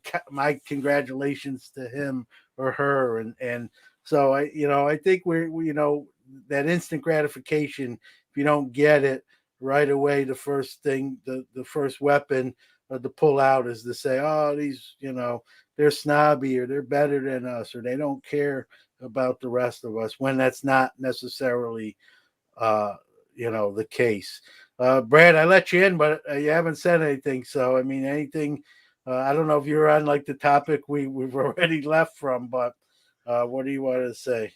congratulations to him or her, and so I think we that instant gratification. If you don't get it right away, the first thing, the first weapon to pull out is to say, oh, these, they're snobby, or they're better than us, or they don't care about the rest of us, when that's not necessarily uh the case. Brad, I let you in, but you haven't said anything. So I mean, anything, I don't know if you're on like the topic we've already left from, but what do you want to say?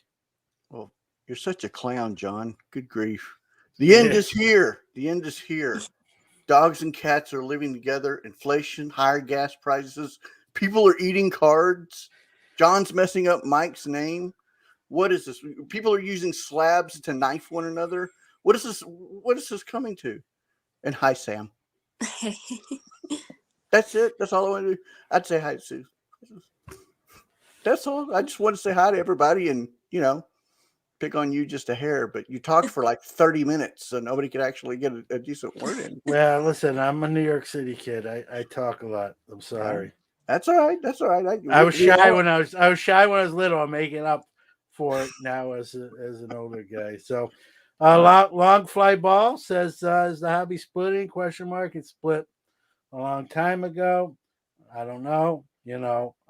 Well, you're such a clown, John. Good grief. The end is here. The end is here. Dogs and cats are living together. Inflation, higher gas prices. People are eating cards. John's messing up Mike's name. What is this? People are using slabs to knife one another. What is this? What is this coming to? And hi, Sam. That's it. That's all I want to do. I'd say hi, Sue. That's all. I just want to say hi to everybody, and pick on you just a hair, but you talked for like 30 minutes, so nobody could actually get a decent word in. Well, listen, I'm a New York City kid. I talk a lot. I'm sorry. That's all right. That's all right. I was shy when I was little. I'm making up for it now as an older guy. So, long fly ball says, is the hobby splitting? Question mark. It split a long time ago. I don't know.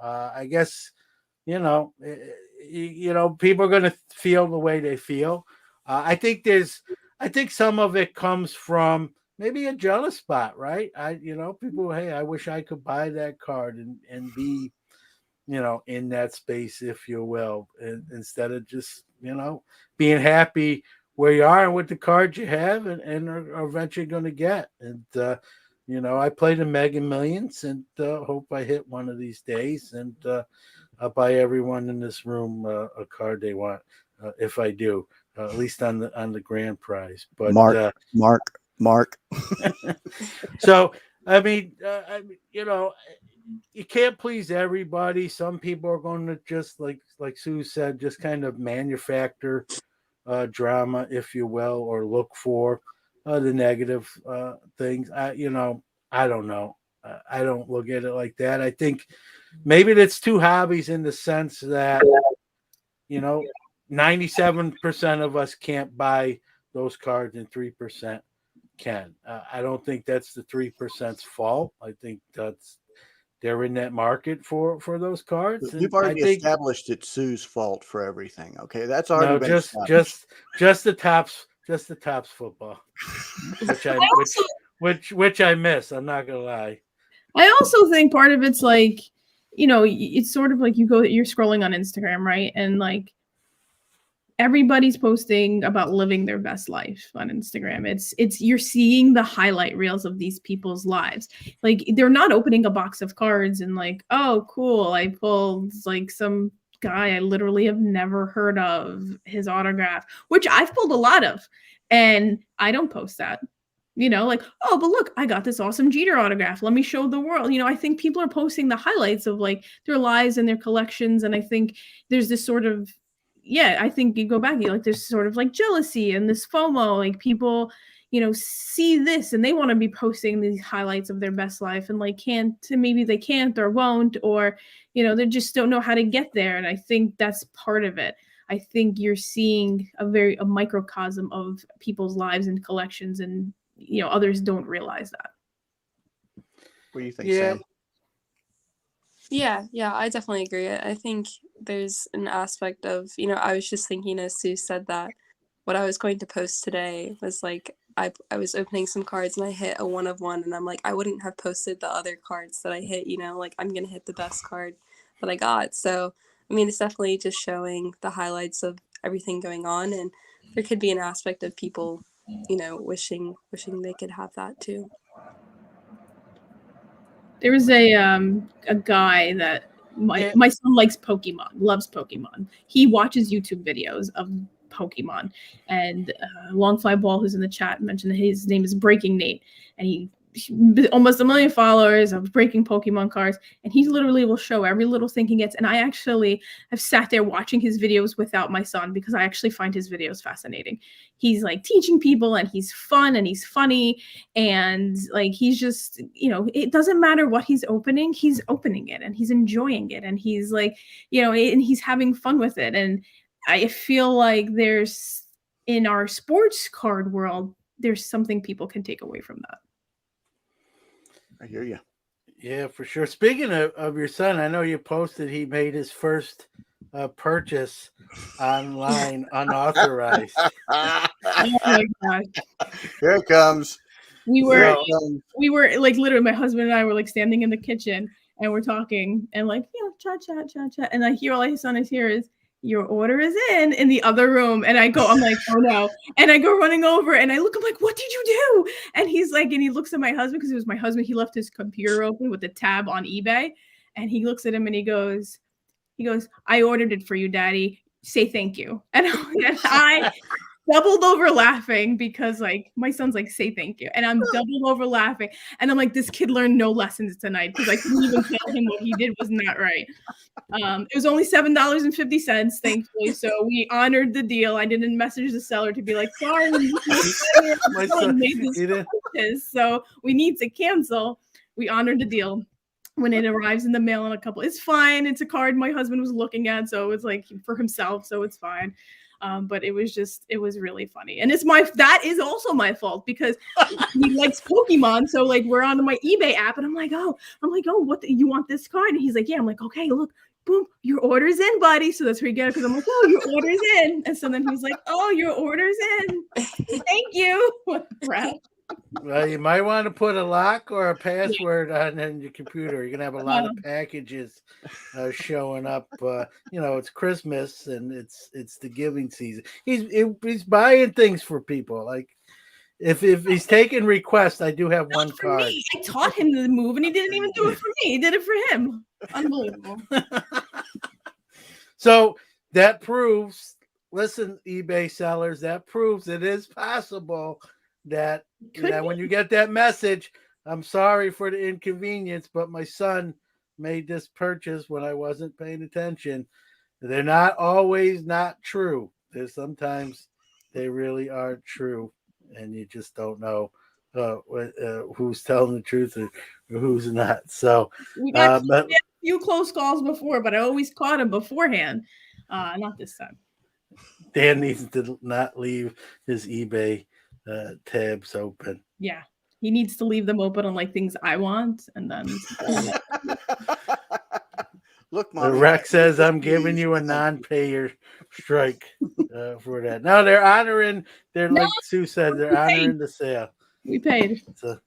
I guess people are going to feel the way they feel. I think some of it comes from maybe a jealous spot, right? People, hey, I wish I could buy that card and be, in that space, if you will, instead of just, being happy where you are and with the cards you have and are eventually going to get. And, I played the Mega Millions, and hope I hit one of these days. And I'll buy everyone in this room a card they want, if I do, at least on the grand prize. But Mark. So I mean, you can't please everybody. Some people are going to just like Sue said, just kind of manufacture drama, if you will, or look for the negative things. I don't know. I don't look at it like that. I think maybe it's two hobbies in the sense that 97% of us can't buy those cards and 3% can. I don't think that's the 3%'s fault. I think they're in that market for those cards. You've already established it's Sue's fault for everything. Okay, that's already been just the Tops football, which I miss. I'm not gonna lie. I also think part of it's like, it's sort of like you're scrolling on Instagram, right? And like everybody's posting about living their best life on Instagram. It's you're seeing the highlight reels of these people's lives. Like they're not opening a box of cards and like, oh, cool, I pulled like some guy I literally have never heard of, his autograph, which I've pulled a lot of, and I don't post that. Like, oh, but look, I got this awesome Jeter autograph. Let me show the world. I think people are posting the highlights of like their lives and their collections. And I think there's this sort of yeah, I think you go back, you like there's sort of like jealousy and this FOMO, like people, see this and they want to be posting these highlights of their best life and like maybe they can't or won't, or they just don't know how to get there. And I think that's part of it. I think you're seeing a microcosm of people's lives and collections, and others don't realize that. What do you think, Yeah. Sam? Yeah, I definitely agree. I think there's an aspect of, I was just thinking as Sue said that what I was going to post today was like, I was opening some cards and I hit a 1 of 1, and I'm like, I wouldn't have posted the other cards that I hit, like I'm going to hit the best card that I got. So, I mean, it's definitely just showing the highlights of everything going on, and there could be an aspect of people, wishing they could have that too. There was a guy that my son likes Pokemon, loves Pokemon. He watches YouTube videos of Pokemon, and Long Fly Ball, who's in the chat, mentioned that his name is Breaking Nate, and he almost 1 million followers of breaking Pokemon cards, and he literally will show every little thing he gets. And I actually have sat there watching his videos without my son because I actually find his videos fascinating. He's like teaching people, and he's fun and he's funny, and like he's just it doesn't matter what he's opening it and he's enjoying it, and he's like and he's having fun with it. And I feel like there's, in our sports card world, there's something people can take away from that. I hear you. Yeah, for sure. Speaking of your son, I know you posted he made his first purchase online unauthorized. Oh my gosh. Here it comes. We were like literally, my husband and I were like standing in the kitchen and we're talking and like, chat. And I hear all my son is here is, your order is in the other room. And I'm like, oh no. And I go running over and I look, I'm like, what did you do? And he's like, and he looks at my husband, because it was my husband. He left his computer open with the tab on eBay. And he looks at him and he goes, I ordered it for you, Daddy. Say thank you. And I doubled over laughing because like my son's like, say thank you. And I'm doubled over laughing. And I'm like, this kid learned no lessons tonight because I couldn't even tell him what he did was not right. It was only $7.50, thankfully. So we honored the deal. I didn't message the seller to be like, sorry, my son made this purchase, so we need to cancel. We honored the deal. When it arrives in the mail in a couple, it's fine. It's a card my husband was looking at, so it's like for himself, so it's fine. But it was really funny. And that is also my fault because he likes Pokemon. So like we're on my eBay app and I'm like, oh, what you want this card? And he's like, yeah. I'm like, okay, look, boom, your order's in, buddy. So that's where you get it. Cause I'm like, oh, your order's in. And so then he's like, oh, your order's in. Thank you. Crap. Well, you might want to put a lock or a password on your computer. You're gonna have a lot of packages showing up. It's Christmas and it's the giving season. He's buying things for people. Like if he's taking requests, I do have one card. Me. I taught him the move, and he didn't even do it for me. He did it for him. Unbelievable. So that proves. Listen, eBay sellers, that proves it is possible that when you get that message, I'm sorry for the inconvenience, but my son made this purchase when I wasn't paying attention. They're not always not true. There's sometimes they really are true, and you just don't know who's telling the truth or who's not. So we got a few close calls before, but I always caught him beforehand. Not this time. Dan needs to not leave his eBay tabs open. Yeah, he needs to leave them open on like things I want, and then look, Mommy, Rex says I'm giving you a non-payer strike for that. No, they're honoring. Like Sue said, they're honoring the sale. We paid. So.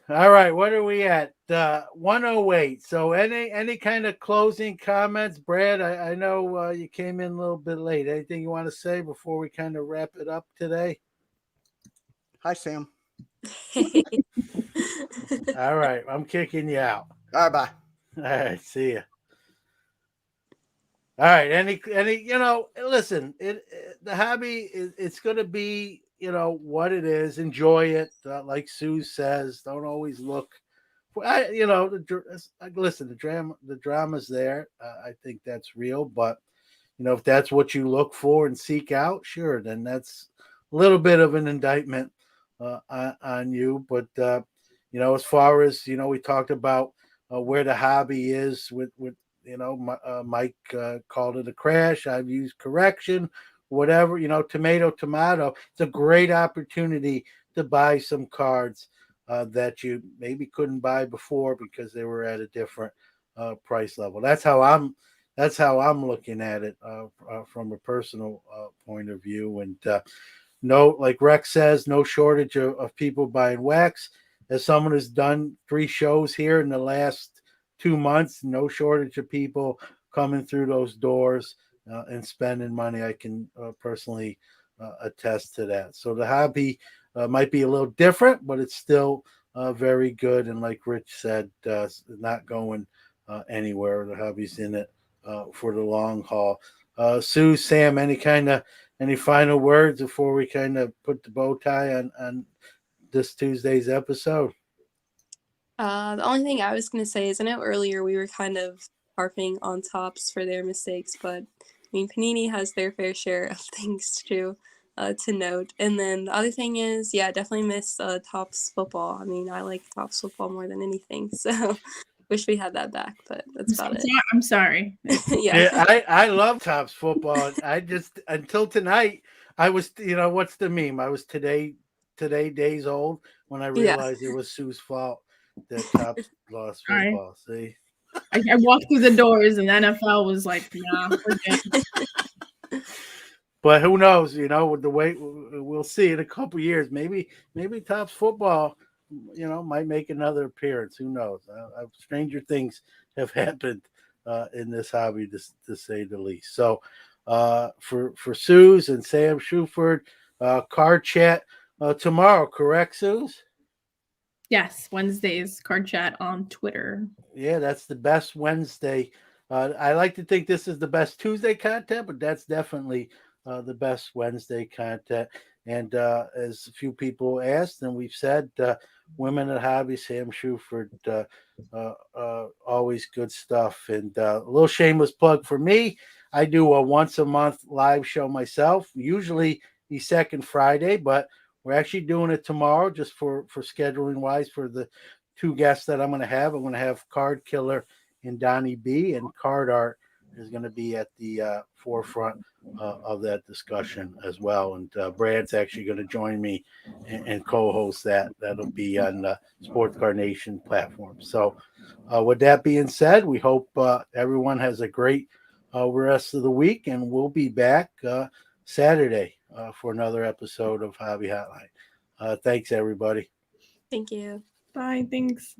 All right, what are we at? 108. So any kind of closing comments, Brad? I know you came in a little bit late. Anything you want to say before we kind of wrap it up today? Hi, Sam. All right, I'm kicking you out. All right, bye. All right, see ya. All right, any listen, the hobby it's going to be what it is. Enjoy it, like Sue says. Don't always look. Listen. The drama's there. I think that's real, but if that's what you look for and seek out, sure, then that's a little bit of an indictment on you. But as far as we talked about where the hobby is with Mike called it a crash. I've used correction, whatever. Tomato. It's a great opportunity to buy some cards that you maybe couldn't buy before because they were at a different price level. That's how I'm looking at it from a personal point of view. And no, like Rex says, no shortage of people buying wax. As someone who's done 3 shows here in the last 2 months, no shortage of people coming through those doors and spending money. I can personally attest to that. So the hobby might be a little different, but it's still very good. And like Rich said, not going anywhere. The hobby's in it for the long haul. Sue, Sam, any final words before we kind of put the bow tie on this Tuesday's episode? The only thing I was going to say is I know earlier we were kind of harping on Tops for their mistakes, but I mean, Panini has their fair share of things to note. And then the other thing is, yeah, definitely miss Tops football. I mean, I like Tops football more than anything, so wish we had that back, but that's about it. I'm sorry. Yeah. I love Tops football. I just until tonight I was what's the meme? I was today days old when I realized it was Sue's fault that Tops lost football. See, I walked through the doors and the NFL was like, nah, forget. But who knows? With the way we'll see in a couple years, maybe Tops football, might make another appearance. Who knows? Stranger things have happened in this hobby, to say the least. So, for Suze and Sam Shuford, card chat tomorrow, correct, Suze? Yes, Wednesday's card chat on Twitter. Yeah, that's the best Wednesday. I like to think this is the best Tuesday content, but that's definitely the best Wednesday content. And as a few people asked, and we've said, Women at Hobby, Sam Shuford, always good stuff. And a little shameless plug for me. I do a once a month live show myself, usually the second Friday, but we're actually doing it tomorrow just for scheduling wise for the 2 guests that I'm going to have. I'm going to have Card Killer and Donnie B, and Card Art is going to be at the forefront of that discussion as well. And Brad's actually going to join me and co-host that. That'll be on the Sports Card Nation platform. So with that being said, we hope everyone has a great rest of the week, and we'll be back Saturday for another episode of Hobby Hotline. Thanks, everybody. Thank you. Bye. Thanks.